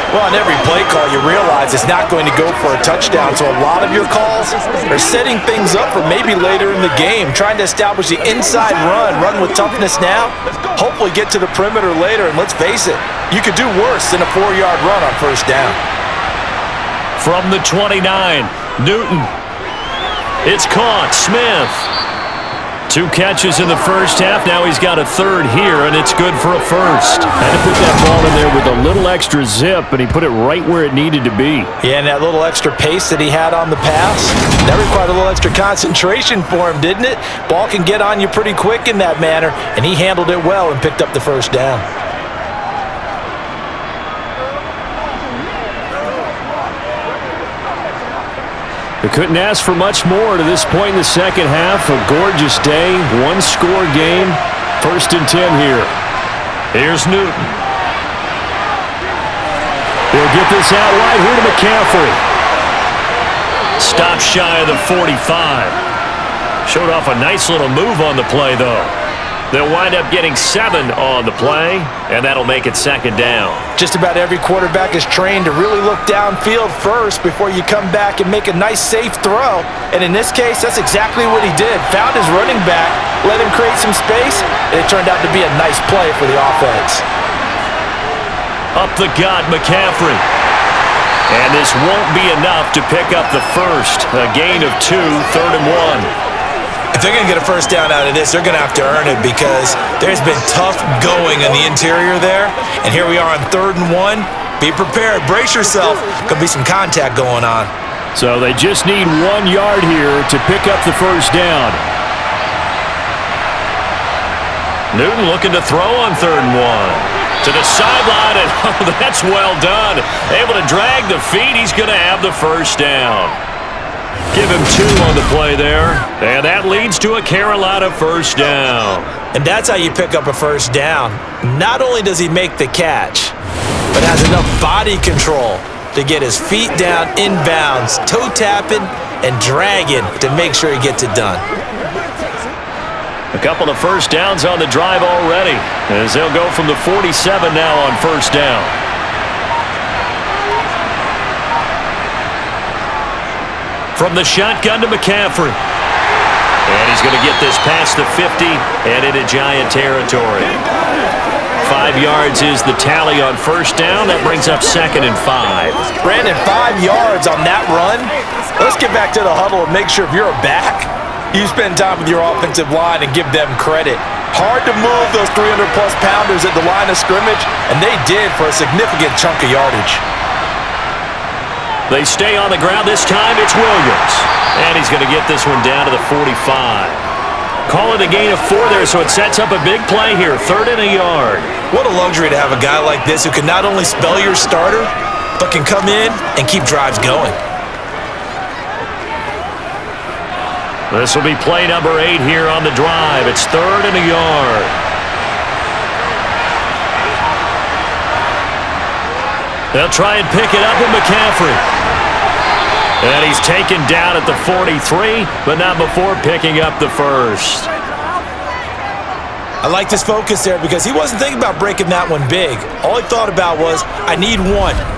Well, on every play call, you realize it's not going to go for a touchdown, so a lot of your calls are setting things up for maybe later in the game, trying to establish the inside run with toughness now, hopefully get to the perimeter later, and let's face it, you could do worse than a 4-yard run on first down. From the 29, Newton. It's caught. Smith. 2 catches in the first half. Now he's got a third here, and it's good for a first. Had to put that ball in there with a little extra zip, and he put it right where it needed to be. Yeah, and that little extra pace that he had on the pass, that required a little extra concentration for him, didn't it? Ball can get on you pretty quick in that manner, and he handled it well and picked up the first down. They couldn't ask for much more to this point in the second half. A gorgeous day, one-score game, 1st and 10 here. Here's Newton. He'll get this out wide here to McCaffrey. Stop shy of the 45. Showed off a nice little move on the play, though. They'll wind up getting 7 on the play, and that'll make it 2nd down. Just about every quarterback is trained to really look downfield first before you come back and make a nice, safe throw. And in this case, that's exactly what he did. Found his running back, let him create some space, and it turned out to be a nice play for the offense. Up the gut, McCaffrey. And this won't be enough to pick up the first. A gain of 2, 3rd and 1. If they're going to get a first down out of this, they're going to have to earn it because there's been tough going in the interior there. And here we are on 3rd and 1. Be prepared. Brace yourself. Could be some contact going on. So they just need 1 yard here to pick up the first down. Newton looking to throw on 3rd and 1. To the sideline, and oh, that's well done. Able to drag the feet. He's going to have the first down. Give him 2 on the play there, and that leads to a Carolina first down. And that's how you pick up a first down. Not only does he make the catch, but has enough body control to get his feet down inbounds, toe tapping and dragging to make sure he gets it done. A couple of first downs on the drive already, as they'll go from the 47 now on first down. From the shotgun to McCaffrey. And he's going to get this past the 50 and into Giant territory. 5 yards is the tally on first down. That brings up 2nd and 5. Brandon, 5 yards on that run. Let's get back to the huddle and make sure if you're a back, you spend time with your offensive line and give them credit. Hard to move those 300-plus pounders at the line of scrimmage, and they did for a significant chunk of yardage. They stay on the ground this time. It's Williams. And he's going to get this one down to the 45. Call it a gain of 4 there, so it sets up a big play here. 3rd and a yard. What a luxury to have a guy like this who can not only spell your starter, but can come in and keep drives going. This will be play number 8 here on the drive. It's 3rd and a yard. They'll try and pick it up with McCaffrey. And he's taken down at the 43, but not before picking up the first. I like this focus there because he wasn't thinking about breaking that one big. All he thought about was, I need 1.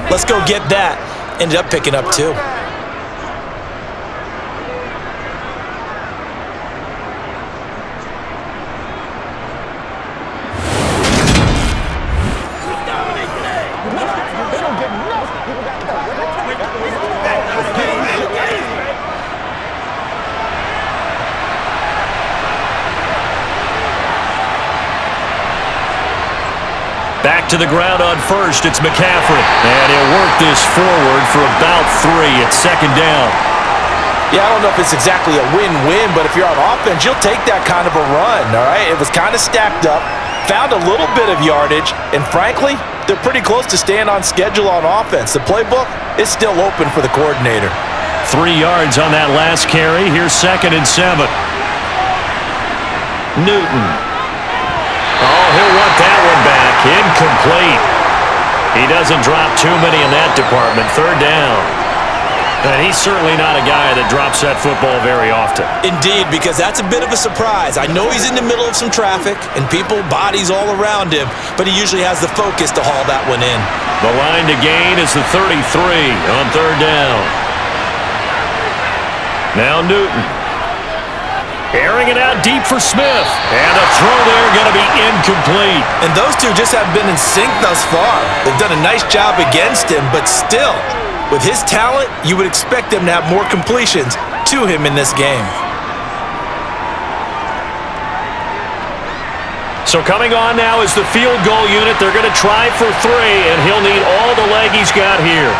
Let's go get that. Ended up picking up 2. Back to the ground on first, it's McCaffrey. And he'll work this forward for about 3. It's 2nd down. Yeah, I don't know if it's exactly a win-win, but if you're on offense, you'll take that kind of a run, all right? It was kind of stacked up, found a little bit of yardage, and frankly, they're pretty close to staying on schedule on offense. The playbook is still open for the coordinator. 3 yards on that last carry. Here's 2nd and 7. Newton. Oh, he'll want that one back. Incomplete. He doesn't drop too many in that department. 3rd down. And he's certainly not a guy that drops that football very often. Indeed, because that's a bit of a surprise. I know he's in the middle of some traffic and people, bodies all around him, but he usually has the focus to haul that one in. The line to gain is the 33 on 3rd down. Now Newton. Airing it out deep for Smith. And a throw there going to be incomplete. And those two just haven't been in sync thus far. They've done a nice job against him, but still, with his talent, you would expect them to have more completions to him in this game. So coming on now is the field goal unit. They're going to try for 3, and he'll need all the leg he's got here.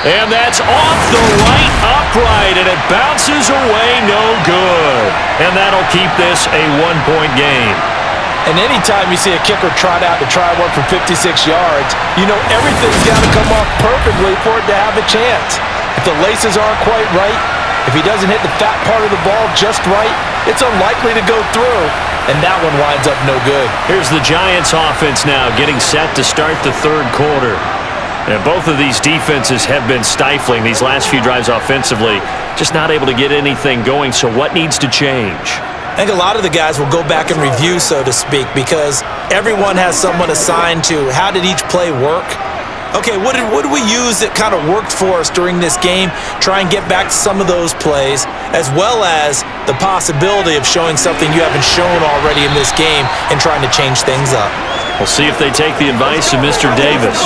And that's off the right upright, and it bounces away no good. And that'll keep this a 1-point game. And anytime you see a kicker trot out to try one from 56 yards, you know everything's got to come off perfectly for it to have a chance. If the laces aren't quite right, if he doesn't hit the fat part of the ball just right, it's unlikely to go through, and that one winds up no good. Here's the Giants offense now getting set to start the third quarter. And both of these defenses have been stifling these last few drives offensively, just not able to get anything going. So what needs to change? I think a lot of the guys will go back and review, so to speak, because everyone has someone assigned to how did each play work. Okay, what did we use that kind of worked for us during this game? Try and get back to some of those plays, as well as the possibility of showing something you haven't shown already in this game and trying to change things up. We'll see if they take the advice of Mr. Davis.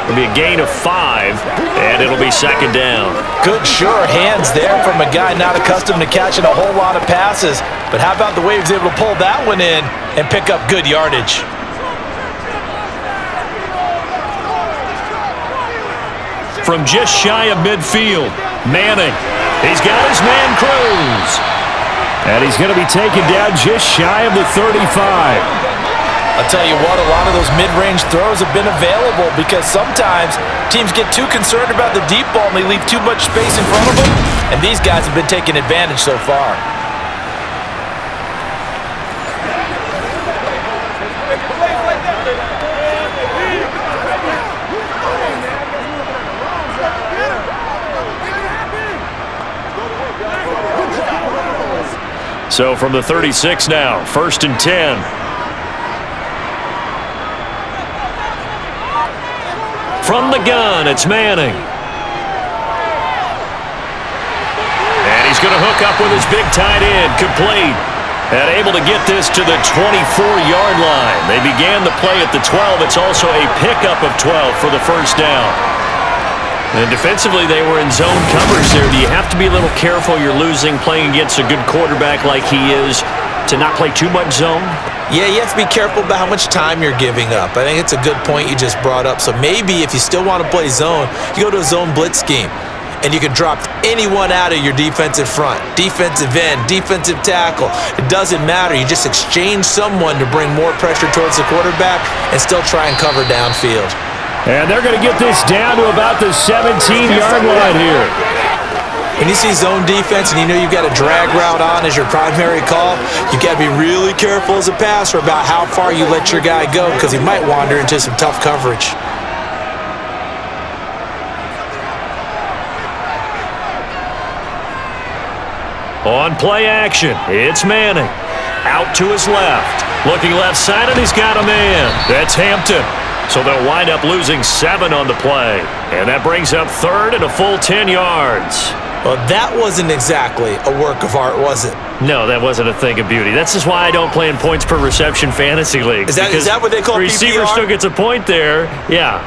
It'll be a gain of 5, and it'll be second down. Good, sure hands there from a guy not accustomed to catching a whole lot of passes. But how about the way he was able to pull that one in and pick up good yardage? From just shy of midfield, Manning. He's got his man Cruz. And he's going to be taken down just shy of the 35. I'll tell you what, a lot of those mid-range throws have been available because sometimes teams get too concerned about the deep ball and they leave too much space in front of them, and these guys have been taking advantage so far. So from the 36 now, 1st and 10. From the gun, it's Manning. And he's going to hook up with his big tight end, complete. And able to get this to the 24-yard line. They began the play at the 12. It's also a pickup of 12 for the first down. And defensively, they were in zone coverage there. Do you have to be a little careful? You're losing, playing against a good quarterback like he is, to not play too much zone? Yeah, you have to be careful about how much time you're giving up. I think it's a good point you just brought up. So maybe if you still want to play zone, you go to a zone blitz scheme. And you can drop anyone out of your defensive front, defensive end, defensive tackle. It doesn't matter. You just exchange someone to bring more pressure towards the quarterback and still try and cover downfield. And they're going to get this down to about the 17-yard line here. When you see zone defense and you know you've got a drag route on as your primary call, you got to be really careful as a passer about how far you let your guy go because he might wander into some tough coverage. On play action, it's Manning. Out to his left. Looking left side, and he's got a man. That's Hampton. So they'll wind up losing 7 on the play. And that brings up 3rd and a full 10 yards. Well, that wasn't exactly a work of art, was it? No, that wasn't a thing of beauty. That's just why I don't play in points per reception fantasy leagues. Is that what they call receiver PPR? still gets a point there. Yeah.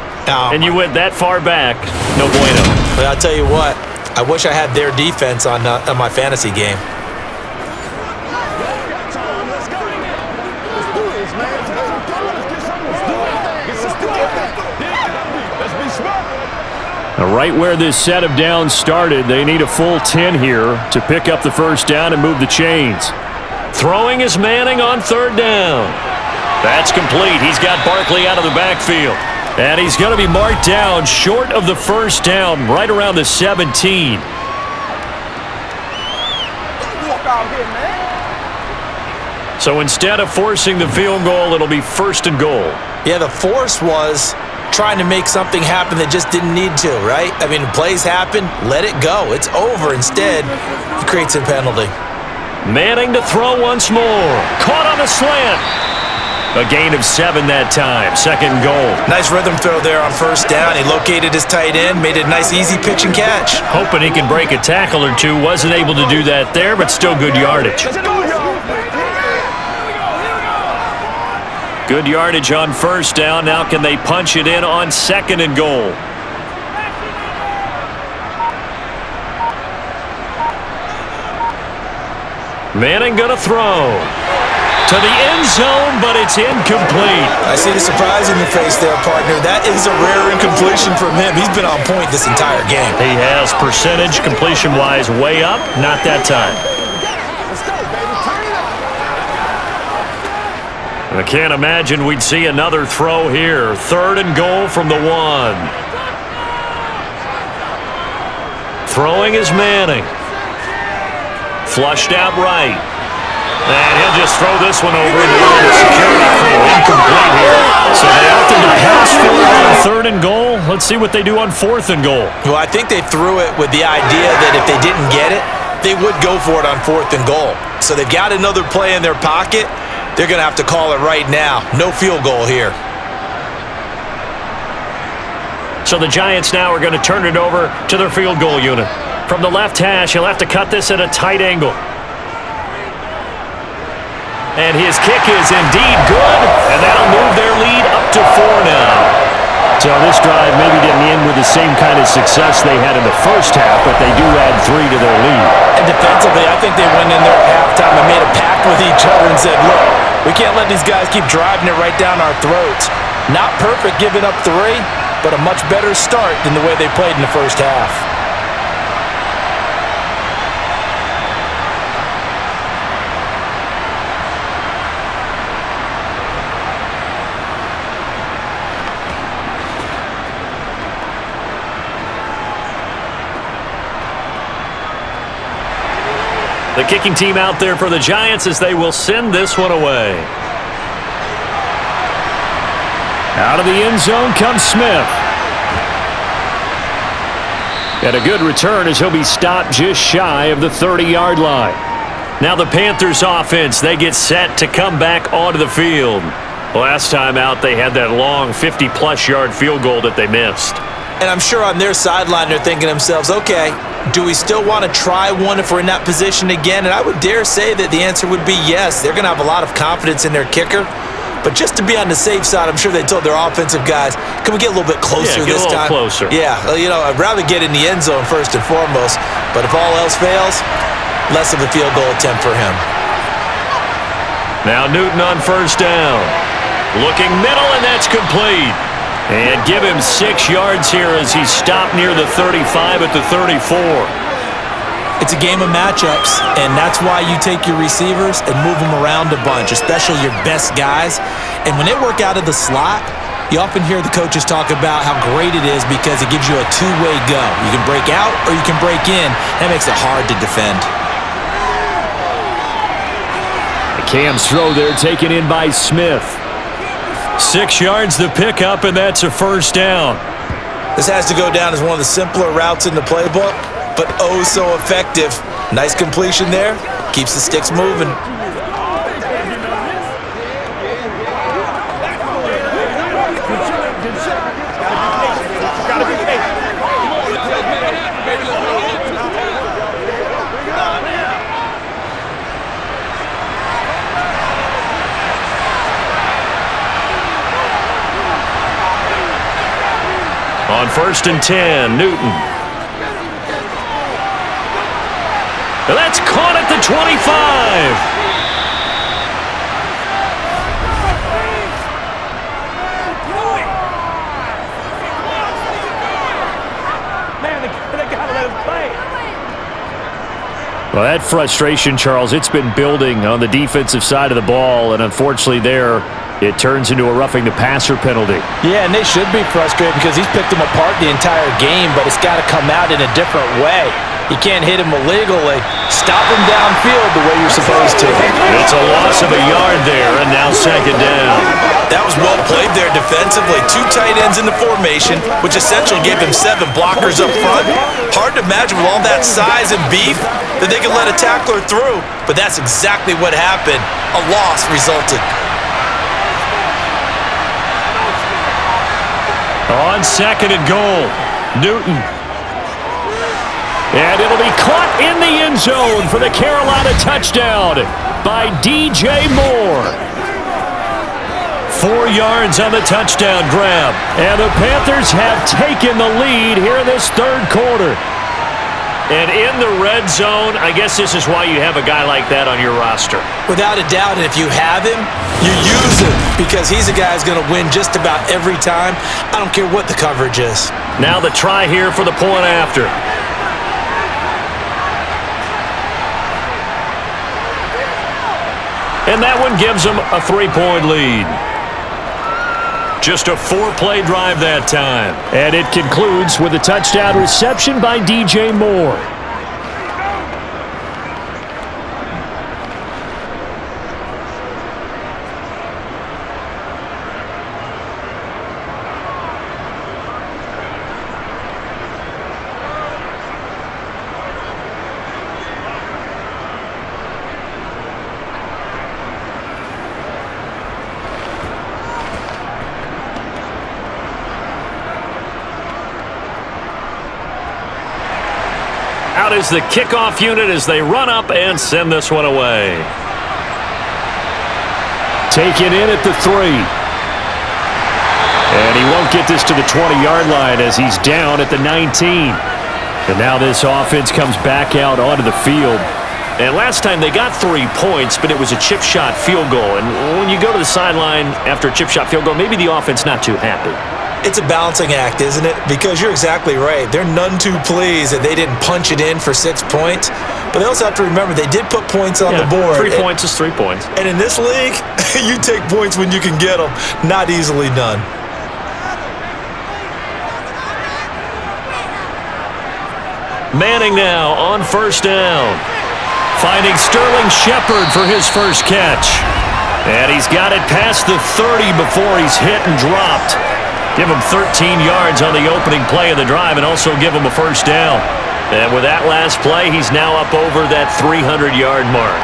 And you went that far back. No bueno. But I'll tell you what. I wish I had their defense on my fantasy game. Now, right where this set of downs started, they need a full 10 here to pick up the first down and move the chains. Throwing is Manning on 3rd down. That's complete. He's got Barkley out of the backfield. And he's going to be marked down short of the first down, right around the 17. So instead of forcing the field goal, it'll be 1st and goal. Yeah, the force was trying to make something happen that just didn't need to, right? I mean, plays happen, let it go. It's over. Instead, he creates a penalty. Manning to throw once more. Caught on the slant. A gain of 7 that time. 2nd and goal. Nice rhythm throw there on 1st down. He located his tight end, made it a nice easy pitch and catch. Hoping he could break a tackle or two. Wasn't able to do that there, but still good yardage. Good yardage on 1st down. Now can they punch it in on 2nd and goal? Manning going to throw. To the end zone, but it's incomplete. I see the surprise in your face there, partner. That is a rare incompletion from him. He's been on point this entire game. He has percentage completion-wise way up, not that time. I can't imagine we'd see another throw here. 3rd and goal from the 1. Throwing is Manning. Flushed out right. And he'll just throw this one over into the security crew. Incomplete here. So they opted to pass for it on 3rd and goal. Let's see what they do on 4th and goal. Well, I think they threw it with the idea that if they didn't get it, they would go for it on 4th and goal. So they've got another play in their pocket. They're going to have to call it right now. No field goal here. So the Giants now are going to turn it over to their field goal unit. From the left hash, he'll have to cut this at a tight angle. And his kick is indeed good, and that'll move their lead up to 4 now. So this drive maybe didn't end with the same kind of success they had in the first half, but they do add 3 to their lead. And defensively, I think they went in there at halftime and made a pact with each other and said, look, we can't let these guys keep driving it right down our throats. Not perfect giving up 3, but a much better start than the way they played in the first half. The kicking team out there for the Giants as they will send this one away. Out of the end zone comes Smith. And a good return as he'll be stopped just shy of the 30-yard line. Now the Panthers offense, they get set to come back onto the field. Last time out, they had that long 50-plus yard field goal that they missed. And I'm sure on their sideline they're thinking to themselves, okay, do we still want to try one if we're in that position again? And I would dare say that the answer would be yes. They're going to have a lot of confidence in their kicker. But just to be on the safe side, I'm sure they told their offensive guys, can we get a little bit closer this time? Yeah, get a little closer. Yeah, well, you know, I'd rather get in the end zone first and foremost. But if all else fails, less of a field goal attempt for him. Now Newton on 1st down. Looking middle, and that's complete. And give him 6 yards here as he's stopped near the 35 at the 34. It's a game of matchups, and that's why you take your receivers and move them around a bunch, especially your best guys. And when they work out of the slot, you often hear the coaches talk about how great it is because it gives you a two-way go. You can break out or you can break in. That makes it hard to defend. The Cam's throw there taken in by Smith. 6 yards the pickup, and that's a 1st down. This has to go down as one of the simpler routes in the playbook, but oh so effective. Nice completion there. Keeps the sticks moving. On 1st and 10, Newton. That's caught at the 25. Well, that frustration, Charles, it's been building on the defensive side of the ball, and unfortunately there, it turns into a roughing the passer penalty. Yeah, and they should be frustrated because he's picked them apart the entire game, but it's got to come out in a different way. You can't hit him illegally. Stop him downfield the way you're supposed to. It's a loss of a yard there, and now 2nd down. That was well played there defensively. 2 tight ends in the formation, which essentially gave him 7 blockers up front. Hard to imagine with all that size and beef that they could let a tackler through, but that's exactly what happened. A loss resulted. On 2nd and goal, Newton. And it'll be caught in the end zone for the Carolina touchdown by DJ Moore. 4 yards on the touchdown grab. And the Panthers have taken the lead here in this 3rd quarter. And in the red zone, I guess this is why you have a guy like that on your roster. Without a doubt, and if you have him, you use him because he's a guy who's going to win just about every time. I don't care what the coverage is. Now the try here for the point after. And that one gives them a 3-point lead. Just a 4-play drive that time. And it concludes with a touchdown reception by DJ Moore. Out is the kickoff unit as they run up and send this one away. Taken in at the 3. And he won't get this to the 20-yard line as he's down at the 19. And now this offense comes back out onto the field. And last time they got 3 points, but it was a chip shot field goal. And when you go to the sideline after a chip shot field goal, maybe the offense not too happy. It's a balancing act, isn't it? Because you're exactly right. They're none too pleased that they didn't punch it in for 6 points. But they also have to remember they did put points on the board. 3 points is 3 points. And in this league, you take points when you can get them. Not easily done. Manning now on first down. Finding Sterling Shepard for his first catch. And he's got it past the 30 before he's hit and dropped. Give him 13 yards on the opening play of the drive and also give him a first down. And with that last play, he's now up over that 300-yard mark.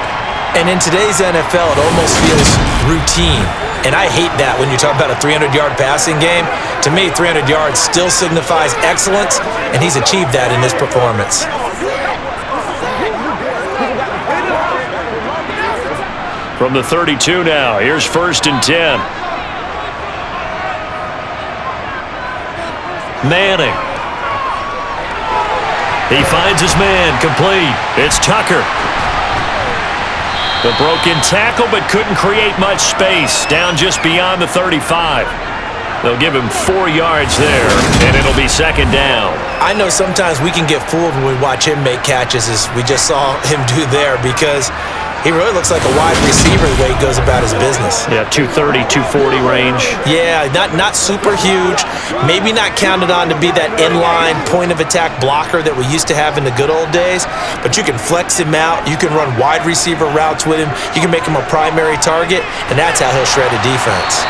And in today's NFL, it almost feels routine. And I hate that when you talk about a 300-yard passing game. To me, 300 yards still signifies excellence, and he's achieved that in this performance. From the 32 now, here's first and 10. Manning. He finds his man, complete. It's Tucker. The broken tackle, but couldn't create much space. Down just beyond the 35. They'll give him 4 yards there, and it'll be second down. I know sometimes we can get fooled when we watch him make catches, as we just saw him do there, because he really looks like a wide receiver the way he goes about his business. Yeah, 230, 240 range. Yeah, not super huge. Maybe not counted on to be that inline point-of-attack blocker that we used to have in the good old days, but you can flex him out. You can run wide receiver routes with him. You can make him a primary target, and that's how he'll shred a defense.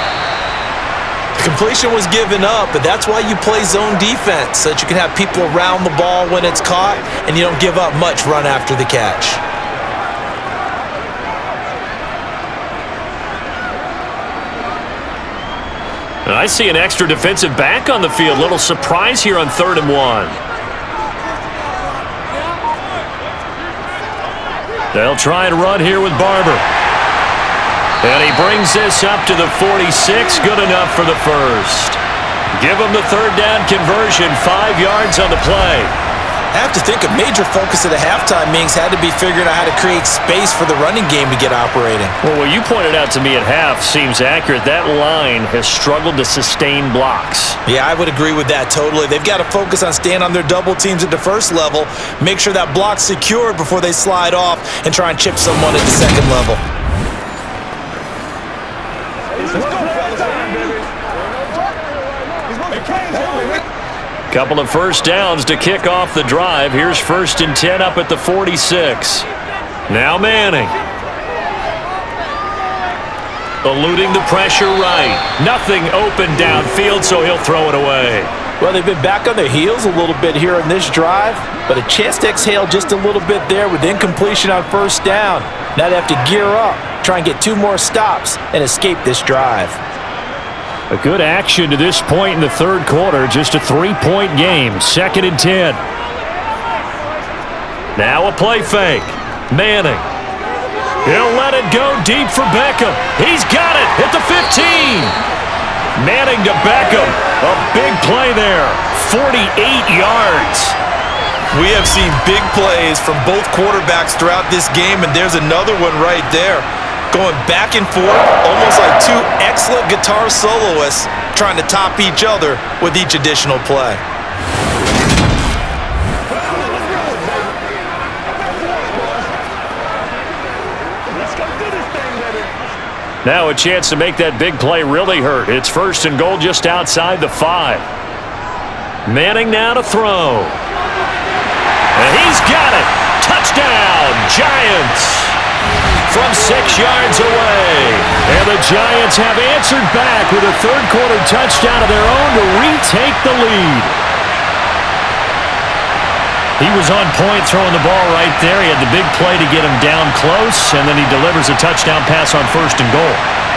The completion was given up, but that's why you play zone defense, so that you can have people around the ball when it's caught, and you don't give up much run after the catch. And I see an extra defensive back on the field. Little surprise here on 3rd and 1. They'll try and run here with Barber. And he brings this up to the 46. Good enough for the first. Give him the 3rd down conversion. 5 yards on the play. I have to think a major focus of the halftime meetings had to be figuring out how to create space for the running game to get operating. Well, what you pointed out to me at half seems accurate. That line has struggled to sustain blocks. Yeah, I would agree with that totally. They've got to focus on staying on their double teams at the first level, make sure that block's secured before they slide off and try and chip someone at the second level. Couple of first downs to kick off the drive. Here's first and 10 up at the 46. Now Manning. Eluding the pressure right. Nothing open downfield, so he'll throw it away. Well, they've been back on their heels a little bit here in this drive, but a chance to exhale just a little bit there with incompletion on first down. Now they have to gear up, try and get 2 more stops, and escape this drive. A good action to this point in the 3rd quarter. Just a 3-point game. 2nd and 10. Now a play fake. Manning. He'll let it go deep for Beckham. He's got it at the 15. Manning to Beckham. A big play there. 48 yards. We have seen big plays from both quarterbacks throughout this game, and there's another one right there. Going back and forth, almost like two excellent guitar soloists trying to top each other with each additional play. Now a chance to make that big play really hurt. It's 1st and goal just outside the 5. Manning now to throw. And he's got it. Touchdown, Giants. From 6 yards away. And the Giants have answered back with a third-quarter touchdown of their own to retake the lead. He was on point throwing the ball right there. He had the big play to get him down close, and then he delivers a touchdown pass on 1st and goal.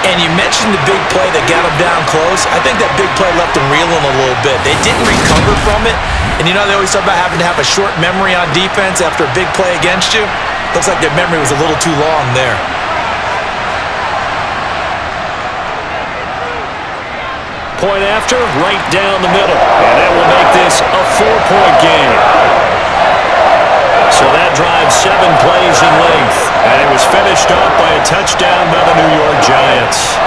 And you mentioned the big play that got him down close. I think that big play left him reeling a little bit. They didn't recover from it. And you know they always talk about having to have a short memory on defense after a big play against you. Looks like their memory was a little too long there. Point after, right down the middle. And that will make this a 4-point game. So that drives 7 plays in length. And it was finished off by a touchdown by the New York Giants.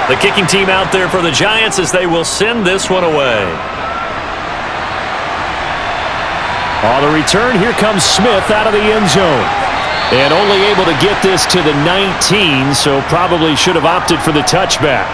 The kicking team out there for the Giants as they will send this one away. On the return, here comes Smith out of the end zone. And only able to get this to the 19, so probably should have opted for the touchback.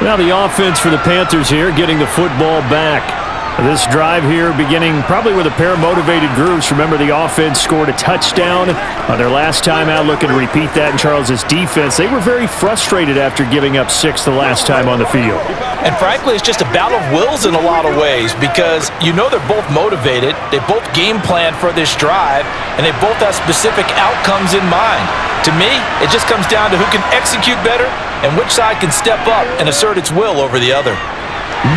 Now the offense for the Panthers here getting the football back. This drive here beginning probably with a pair of motivated groups. Remember, the offense scored a touchdown on their last time out. Looking to repeat that in Charles' defense. They were very frustrated after giving up 6 the last time on the field. And frankly, it's just a battle of wills in a lot of ways because you know they're both motivated. They both game plan for this drive, and they both have specific outcomes in mind. To me, it just comes down to who can execute better and which side can step up and assert its will over the other.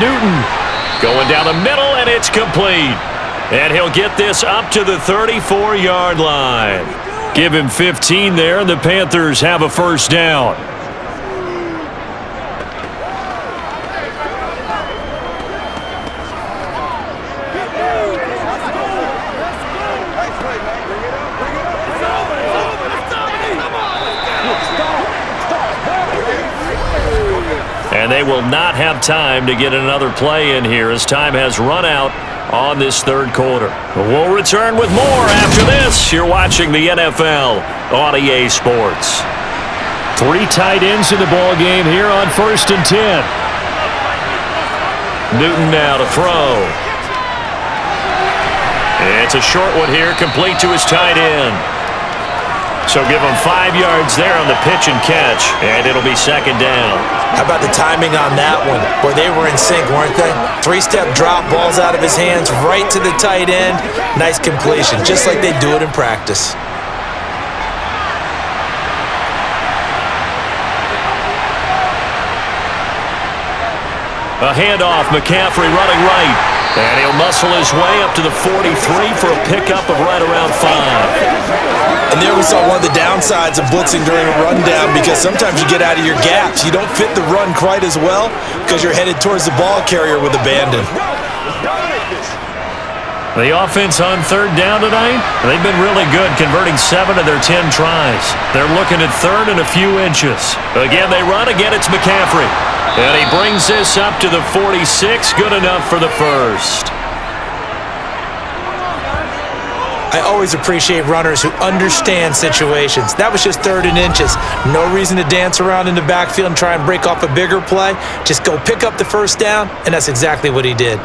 Newton going down the middle, and it's complete. And he'll get this up to the 34-yard line. Give him 15 there, and the Panthers have a first down. And they will not have time to get another play in here as time has run out on this third quarter. We'll return with more after this. You're watching the NFL on EA Sports. 3 tight ends in the ball game here on 1st and 10. Newton now to throw. It's a short one here, complete to his tight end. So give him 5 yards there on the pitch and catch, and it'll be 2nd down. How about the timing on that one? Boy, they were in sync, weren't they? 3-step drop, balls out of his hands, right to the tight end. Nice completion, just like they do it in practice. A handoff, McCaffrey running right. And he'll muscle his way up to the 43 for a pickup of right around 5. And there we saw one of the downsides of blitzing during a rundown because sometimes you get out of your gaps. You don't fit the run quite as well because you're headed towards the ball carrier with abandon. The offense on 3rd down tonight, they've been really good, converting 7 of their 10 tries. They're looking at 3rd and a few inches. Again, they run. Again, it's McCaffrey. And he brings this up to the 46, good enough for the first. I always appreciate runners who understand situations. That was just 3rd and inches. No reason to dance around in the backfield and try and break off a bigger play. Just go pick up the first down, and that's exactly what he did.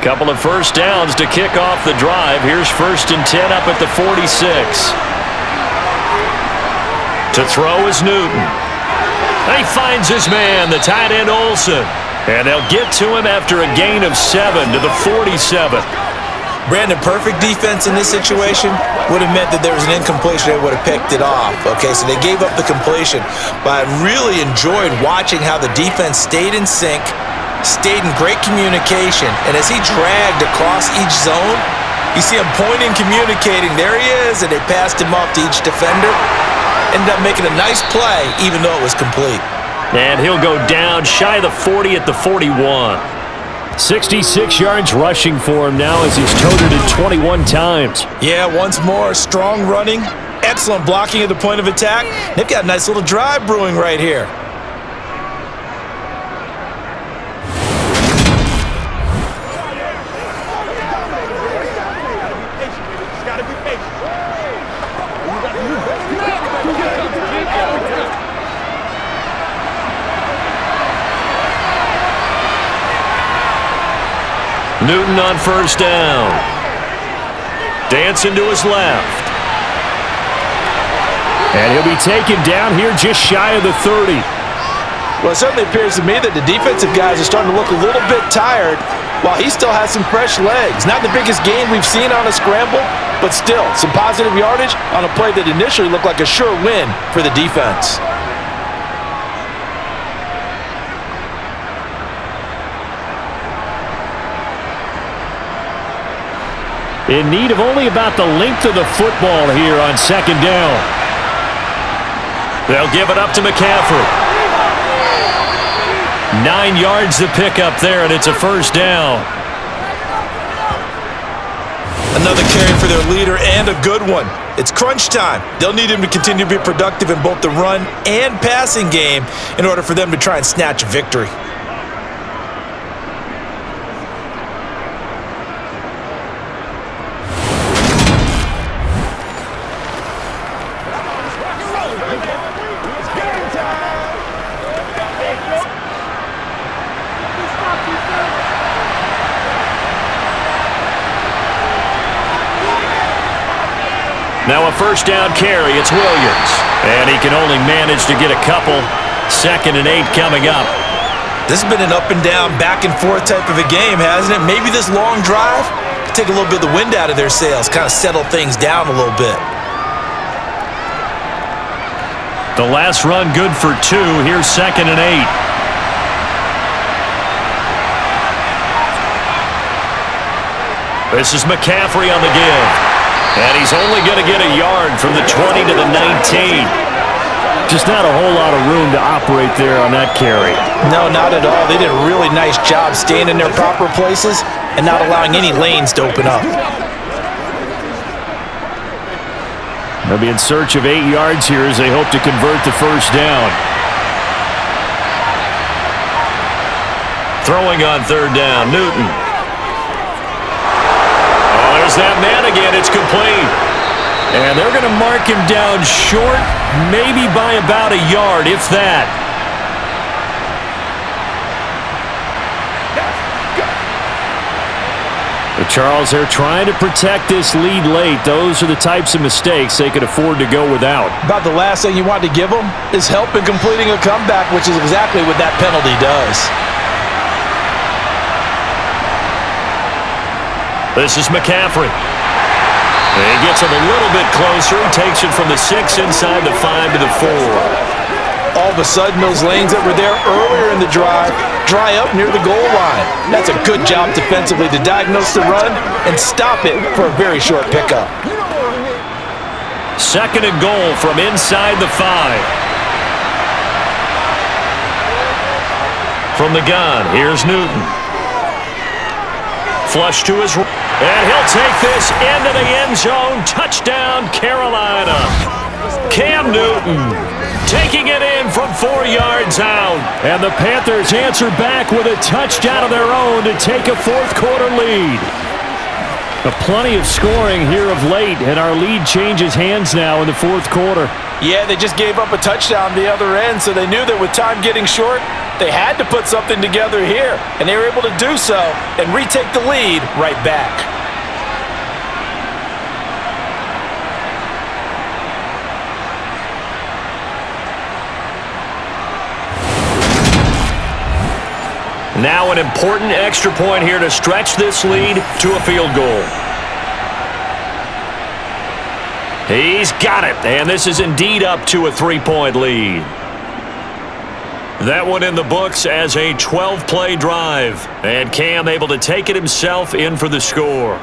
Couple of first downs to kick off the drive. Here's 1st and 10 up at the 46. To throw is Newton. He finds his man, the tight end Olsen. And they'll get to him after a gain of 7 to the 47. Brandon, perfect defense in this situation would have meant that there was an incompletion. They would have picked it off. Okay, so they gave up the completion. But I really enjoyed watching how the defense stayed in sync, stayed in great communication. And as he dragged across each zone, you see him pointing, communicating. There he is, and they passed him off to each defender. Ended up making a nice play, even though it was complete. And he'll go down shy of the 40 at the 41. 66 yards rushing for him now as he's toted it 21 times. Yeah, once more, strong running, excellent blocking at the point of attack. They've got a nice little drive brewing right here. Newton on first down. Dancing to his left. And he'll be taken down here just shy of the 30. Well, it certainly appears to me that the defensive guys are starting to look a little bit tired while he still has some fresh legs. Not the biggest gain we've seen on a scramble, but still some positive yardage on a play that initially looked like a sure win for the defense. In need of only about the length of the football here on 2nd down. They'll give it up to McCaffrey. 9 yards to pick up there, and it's a first down. Another carry for their leader, and a good one. It's crunch time. They'll need him to continue to be productive in both the run and passing game in order for them to try and snatch a victory. Now a first down carry, it's Williams. And he can only manage to get a couple. 2nd and 8 coming up. This has been an up and down, back and forth type of a game, hasn't it? Maybe this long drive could take a little bit of the wind out of their sails, kind of settle things down a little bit. The last run good for 2. Here's 2nd and 8. This is McCaffrey on the give. And he's only going to get a yard from the 20 to the 19. Just not a whole lot of room to operate there on that carry. No, not at all. They did a really nice job staying in their proper places and not allowing any lanes to open up. They'll be in search of 8 yards here as they hope to convert the first down. Throwing on 3rd down, Newton. Oh, there's that man again. It's complete. And they're going to mark him down short, maybe by about a yard, if that. But Charles, they're trying to protect this lead late. Those are the types of mistakes they could afford to go without. About the last thing you want to give them is help in completing a comeback, which is exactly what that penalty does. This is McCaffrey. He gets him a little bit closer. He takes it from the 6 inside the 5 to the 4. All of a sudden, those lanes that were there earlier in the drive dry up near the goal line. That's a good job defensively to diagnose the run and stop it for a very short pickup. 2nd and goal from inside the 5. From the gun, here's Newton. Flush to his right. And he'll take this into the end zone. Touchdown, Carolina. Cam Newton taking it in from 4 yards out. And the Panthers answer back with a touchdown of their own to take a 4th quarter lead. Plenty of scoring here of late, and our lead changes hands now in the 4th quarter. Yeah, they just gave up a touchdown the other end, so they knew that with time getting short, They had to put something together here, and they were able to do so and retake the lead right back. Now an important extra point here to stretch this lead to a field goal. He's got it, and this is indeed up to a 3-point lead. That one in the books as a 12-play drive, and Cam able to take it himself in for the score.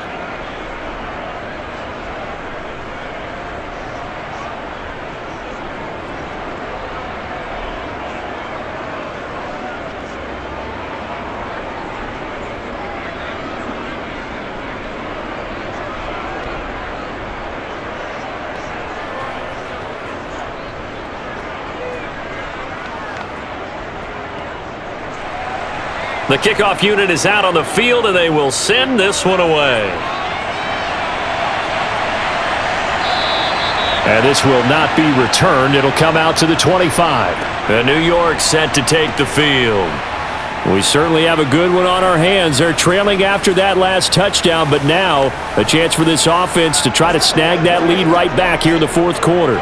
The kickoff unit is out on the field, and they will send this one away. And this will not be returned. It'll come out to the 25. And New York set to take the field. We certainly have a good one on our hands. They're trailing after that last touchdown, but now a chance for this offense to try to snag that lead right back here in the fourth quarter.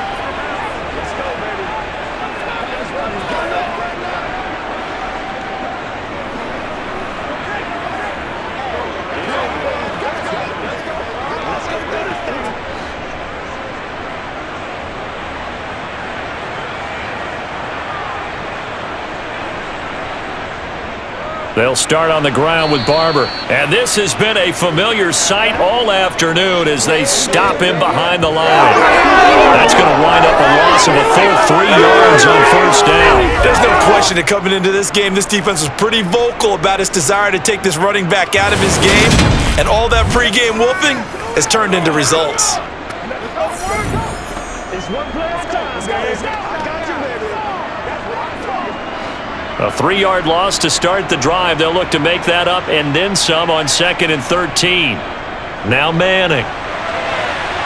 They'll start on the ground with Barber. And this has been a familiar sight all afternoon as they stop him behind the line. That's going to wind up a loss of a full 3 yards on first down. There's no question that coming into this game, this defense was pretty vocal about its desire to take this running back out of his game. And all that pregame wolfing has turned into results. It's one play at a time, guys. I got you, baby. A 3-yard loss to start the drive. They'll look to make that up and then some on 2nd and 13. Now Manning.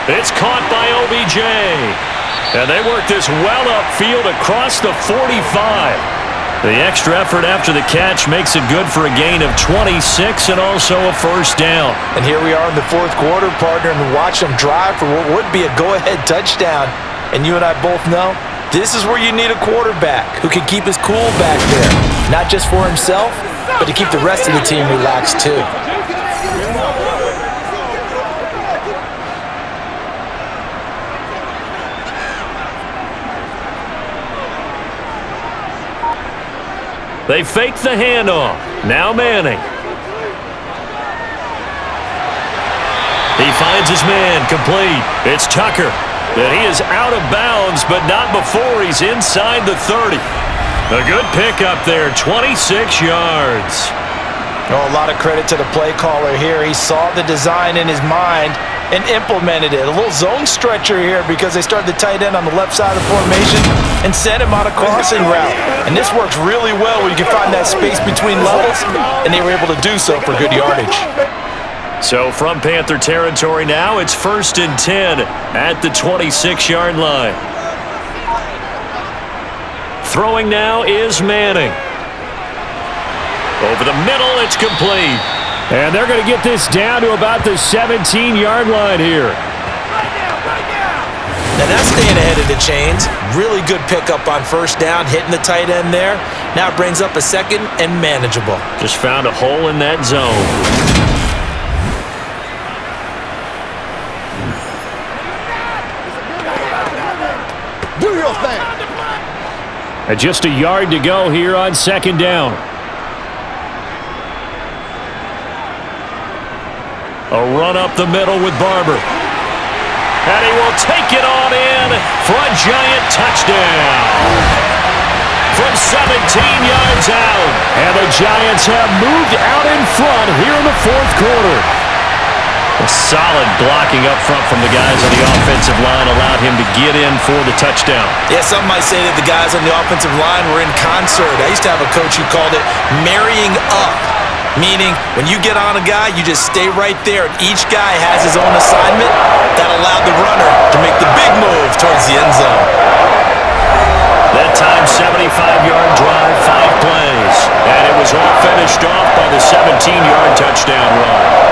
It's caught by OBJ. And they work this well upfield across the 45. The extra effort after the catch makes it good for a gain of 26 and also a first down. And here we are in the fourth quarter, partner, and watch them drive for what would be a go-ahead touchdown. And you and I both know this is where you need a quarterback who can keep his cool back there. Not just for himself, but to keep the rest of the team relaxed too. They fake the handoff. Now Manning. He finds his man complete. It's Tucker. And he is out of bounds, but not before he's inside the 30. A good pickup there, 26 yards. Oh, a lot of credit to the play caller here. He saw the design in his mind and implemented it. A little zone stretcher here because they started the tight end on the left side of the formation and sent him on a crossing route. And this works really well where you can find that space between levels, and they were able to do so for good yardage. So from Panther territory now, it's 1st and 10 at the 26-yard line. Throwing now is Manning. Over the middle, it's complete. And they're going to get this down to about the 17-yard line here. Now that's staying ahead of the chains. Really good pickup on first down, hitting the tight end there. Now it brings up a 2nd and manageable. Just found a hole in that zone. And just a yard to go here on 2nd down. A run up the middle with Barber. And he will take it on in for a giant touchdown. From 17 yards out. And the Giants have moved out in front here in the fourth quarter. A solid blocking up front from the guys on the offensive line allowed him to get in for the touchdown. Yeah, some might say that the guys on the offensive line were in concert. I used to have a coach who called it marrying up, meaning when you get on a guy, you just stay right there, and each guy has his own assignment. That allowed the runner to make the big move towards the end zone. That time, 75-yard drive, 5 plays. 13-yard touchdown run.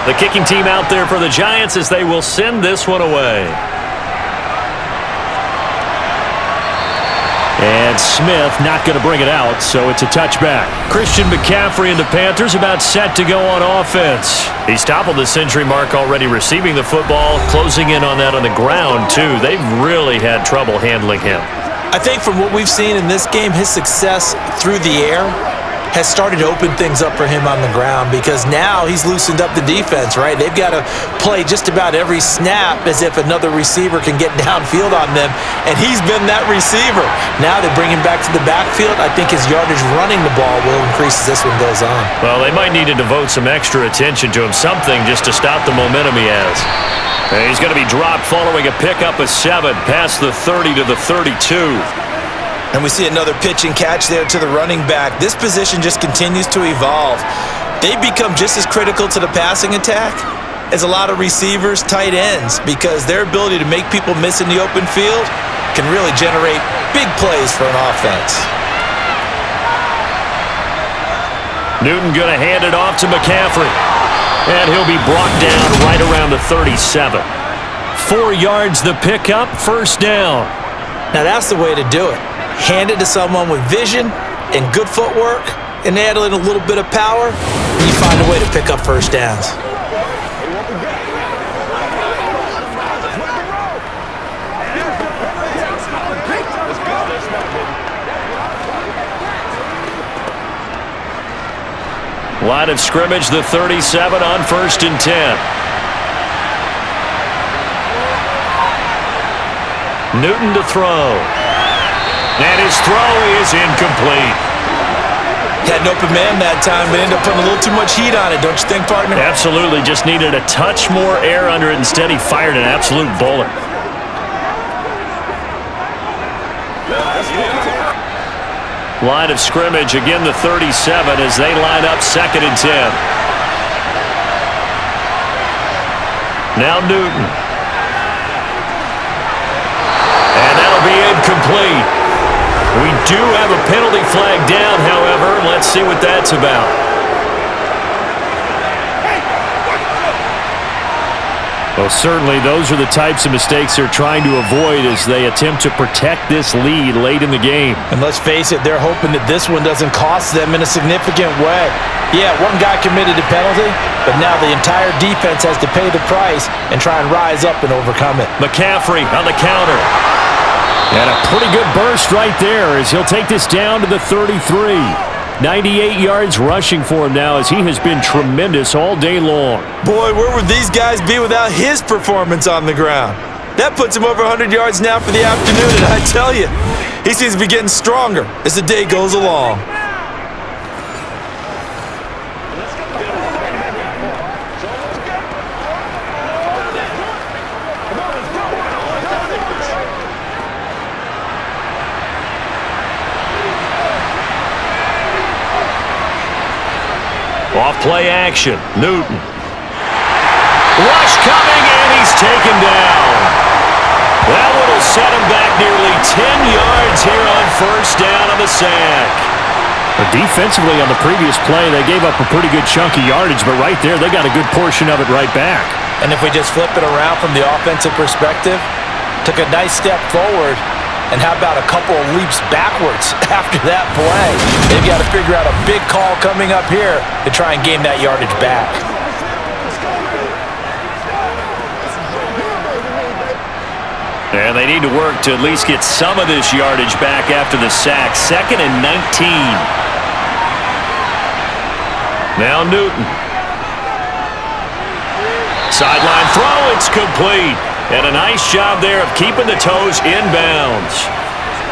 The kicking team out there for the Giants as they will send this one away. And Smith not going to bring it out, so it's a touchback. Christian McCaffrey and the Panthers about set to go on offense. He's toppled the century mark already receiving the football, closing in on that on the ground, too. They've really had trouble handling him. I think from what we've seen in this game, his success through the air has started to open things up for him on the ground because now he's loosened up the defense, right? They've got to play just about every snap as if another receiver can get downfield on them, and he's been that receiver. Now they bring him back to the backfield. I think his yardage running the ball will increase as this one goes on. Well, they might need to devote some extra attention to him, something just to stop the momentum he has. And he's going to be dropped following a pickup of 7 past the 30 to the 32. And we see another pitch and catch there to the running back. This position just continues to evolve. They become just as critical to the passing attack as a lot of receivers, tight ends, because their ability to make people miss in the open field can really generate big plays for an offense. Newton going to hand it off to McCaffrey. And he'll be brought down right around the 37. 4 yards the pickup, first down. Now that's the way to do it. Hand it to someone with vision and good footwork and add in a little bit of power, and you find a way to pick up first downs. Line of scrimmage, the 37 on 1st and 10. Newton to throw. And his throw is incomplete. Had an open man that time, but ended up putting a little too much heat on it, don't you think, partner? Absolutely. Just needed a touch more air under it. Instead, he fired an absolute bullet. Line of scrimmage, again the 37 as they line up 2nd and 10. Now Newton. And that'll be incomplete. We do have a penalty flag down, however. Let's see what that's about. Well, certainly those are the types of mistakes they're trying to avoid as they attempt to protect this lead late in the game. And let's face it, they're hoping that this one doesn't cost them in a significant way. Yeah, one guy committed a penalty, but now the entire defense has to pay the price and try and rise up and overcome it. McCaffrey on the counter. And a pretty good burst right there as he'll take this down to the 33. 98 yards rushing for him now as he has been tremendous all day long. Boy, where would these guys be without his performance on the ground? That puts him over 100 yards now for the afternoon, and I tell you, he seems to be getting stronger as the day goes along. Off play action, Newton. Rush coming, and he's taken down. That one will set him back nearly 10 yards here on 1st down on the sack. Defensively on the previous play, they gave up a pretty good chunk of yardage, but right there, they got a good portion of it right back. And if we just flip it around from the offensive perspective, took a nice step forward, and how about a couple of leaps backwards after that play? They've got to figure out a big call coming up here to try and gain that yardage back. And they need to work to at least get some of this yardage back after the sack. 2nd and 19. Now Newton. Sideline throw, it's complete. And a nice job there of keeping the toes inbounds.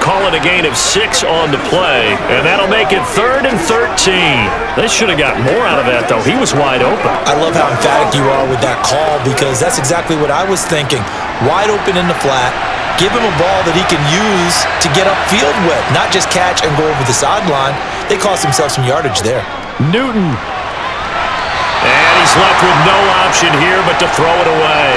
Call it a gain of 6 on the play, and that'll make it 3rd and 13. They should have got more out of that, though. He was wide open. I love how emphatic you are with that call because that's exactly what I was thinking. Wide open in the flat. Give him a ball that he can use to get upfield with, not just catch and go over the sideline. They cost themselves some yardage there. Newton. And he's left with no option here but to throw it away.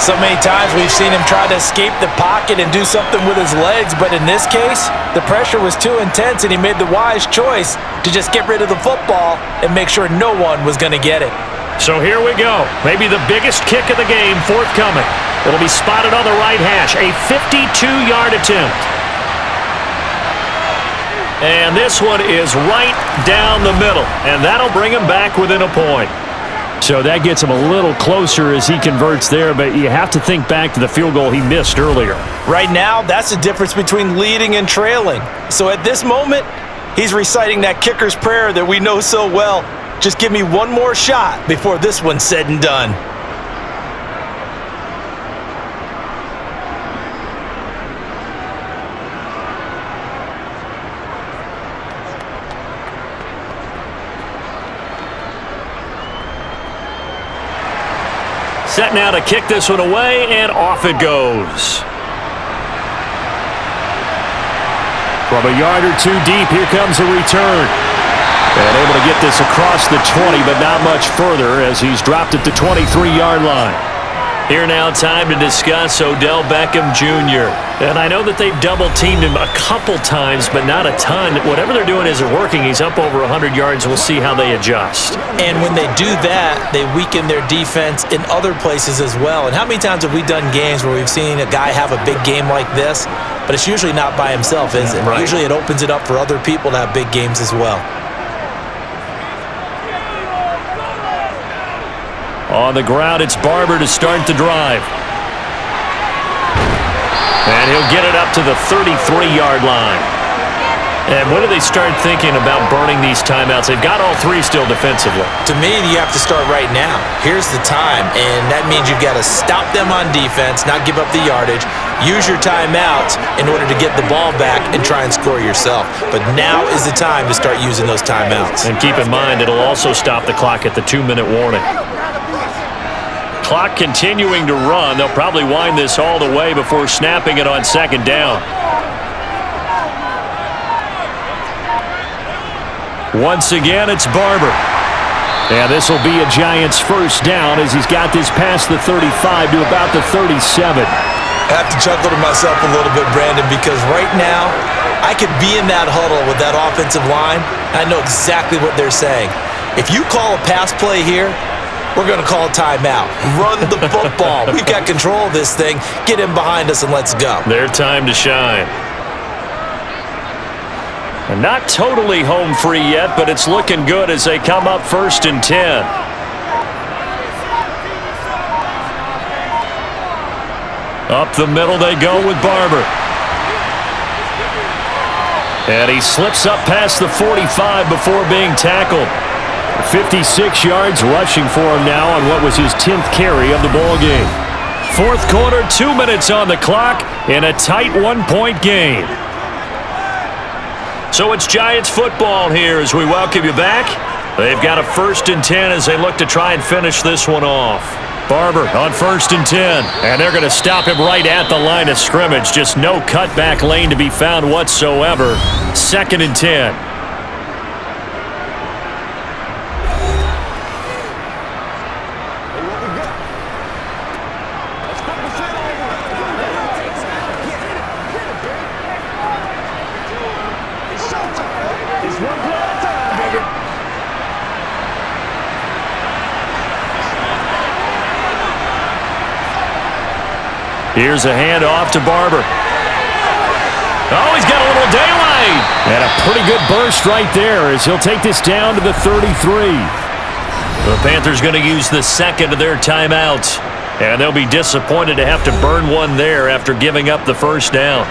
So many times we've seen him try to escape the pocket and do something with his legs, but in this case, the pressure was too intense and he made the wise choice to just get rid of the football and make sure no one was going to get it. So here we go. Maybe the biggest kick of the game forthcoming. It'll be spotted on the right hash. A 52-yard attempt. And this one is right down the middle. And that'll bring him back within a point. So that gets him a little closer as he converts there, but you have to think back to the field goal he missed earlier. Right now, that's the difference between leading and trailing. So at this moment, he's reciting that kicker's prayer that we know so well. Just give me one more shot before this one's said and done. Set now to kick this one away, and off it goes. From a yard or two deep, here comes a return. And able to get this across the 20, but not much further as he's dropped it to 23-yard line. Here now, time to discuss Odell Beckham Jr. And I know that they've double-teamed him a couple times, but not a ton. Whatever they're doing isn't working. He's up over 100 yards. We'll see how they adjust. And when they do that, they weaken their defense in other places as well. And how many times have we done games where we've seen a guy have a big game like this, but it's usually not by himself, is it? Right. Usually it opens it up for other people to have big games as well. On the ground, it's Barber to start the drive. And he'll get it up to the 33-yard line. And when do they start thinking about burning these timeouts? They've got all three still defensively. To me, you have to start right now. Here's the time, and that means you've got to stop them on defense, not give up the yardage, use your timeouts in order to get the ball back and try and score yourself. But now is the time to start using those timeouts. And keep in mind, it'll also stop the clock at the 2-minute warning. Clock continuing to run. They'll probably wind this all the way before snapping it on second down. Once again, it's Barber. And this will be a Giants first down as he's got this past the 35 to about the 37. I have to chuckle to myself a little bit, Brandon, because right now I could be in that huddle with that offensive line, and I know exactly what they're saying. If you call a pass play here, we're going to call a timeout. Run the football. We've got control of this thing. Get him behind us and let's go. Their time to shine. And not totally home free yet, but it's looking good as they come up 1st and 10. Up the middle they go with Barber. And he slips up past the 45 before being tackled. 56 yards rushing for him now on what was his 10th carry of the ball game. Fourth quarter, 2 minutes on the clock in a tight 1-point game. So it's Giants football here as we welcome you back. They've got a 1st and 10 as they look to try and finish this one off. Barber on 1st and 10, and they're going to stop him right at the line of scrimmage. Just no cutback lane to be found whatsoever. 2nd and 10. Here's a handoff to Barber. Oh, he's got a little daylight. And a pretty good burst right there as he'll take this down to the 33. The Panthers going to use the second of their timeouts. And they'll be disappointed to have to burn one there after giving up the first down.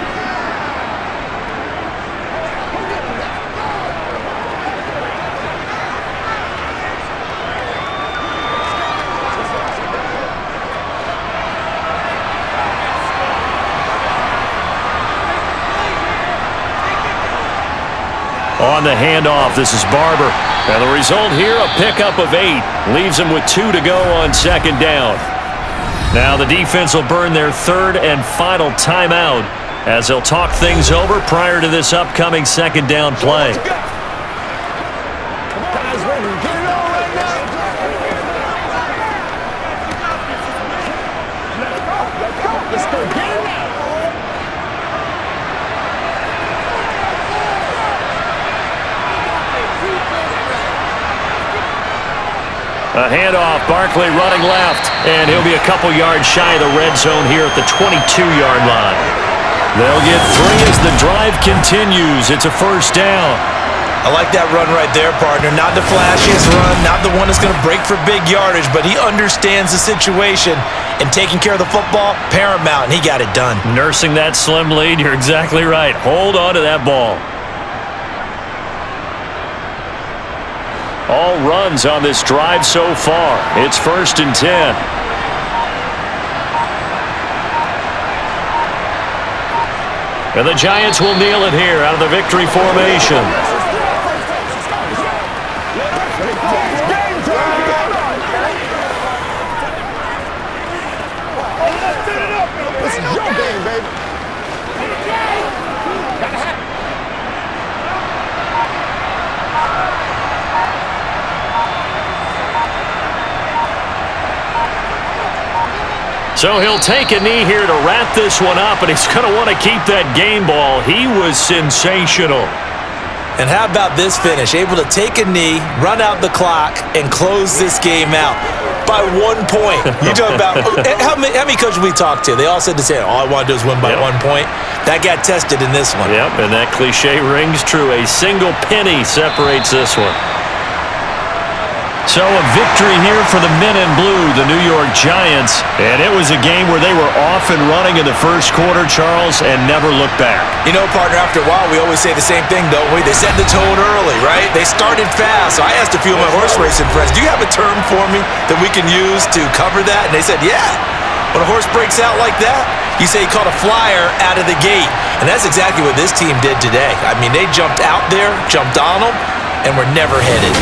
On the handoff, this is Barber. And the result here, a pickup of 8. Leaves him with 2 to go on second down. Now the defense will burn their third and final timeout as they'll talk things over prior to this upcoming second down play. Guys, ready. Get it on right now. Let's go. Get it now. A handoff, Barkley running left, and he'll be a couple yards shy of the red zone here at the 22-yard line. They'll get 3 as the drive continues. It's a first down. I like that run right there, partner. Not the flashiest run, not the one that's going to break for big yardage, but he understands the situation, and taking care of the football, paramount, and he got it done. Nursing that slim lead, you're exactly right. Hold on to that ball. All runs on this drive so far. It's 1st and 10. And the Giants will kneel it here out of the victory formation. This is your game, baby. So he'll take a knee here to wrap this one up, and he's going to want to keep that game ball. He was sensational. And how about this finish? Able to take a knee, run out the clock, and close this game out by 1 point. You talk about how many coaches we talked to? They all said the same. All I want to do is win by 1 point. That got tested in this one. Yep, and that cliche rings true. A single penny separates this one. So a victory here for the men in blue, the New York Giants. And it was a game where they were off and running in the first quarter, Charles, and never looked back. You know, partner, after a while, we always say the same thing, don't we? They set the tone early, right? They started fast. So I asked a few of my horse racing friends, do you have a term for me that we can use to cover that? And they said, yeah. When a horse breaks out like that, you say he caught a flyer out of the gate. And that's exactly what this team did today. I mean, they jumped out there, jumped on them, and were never headed.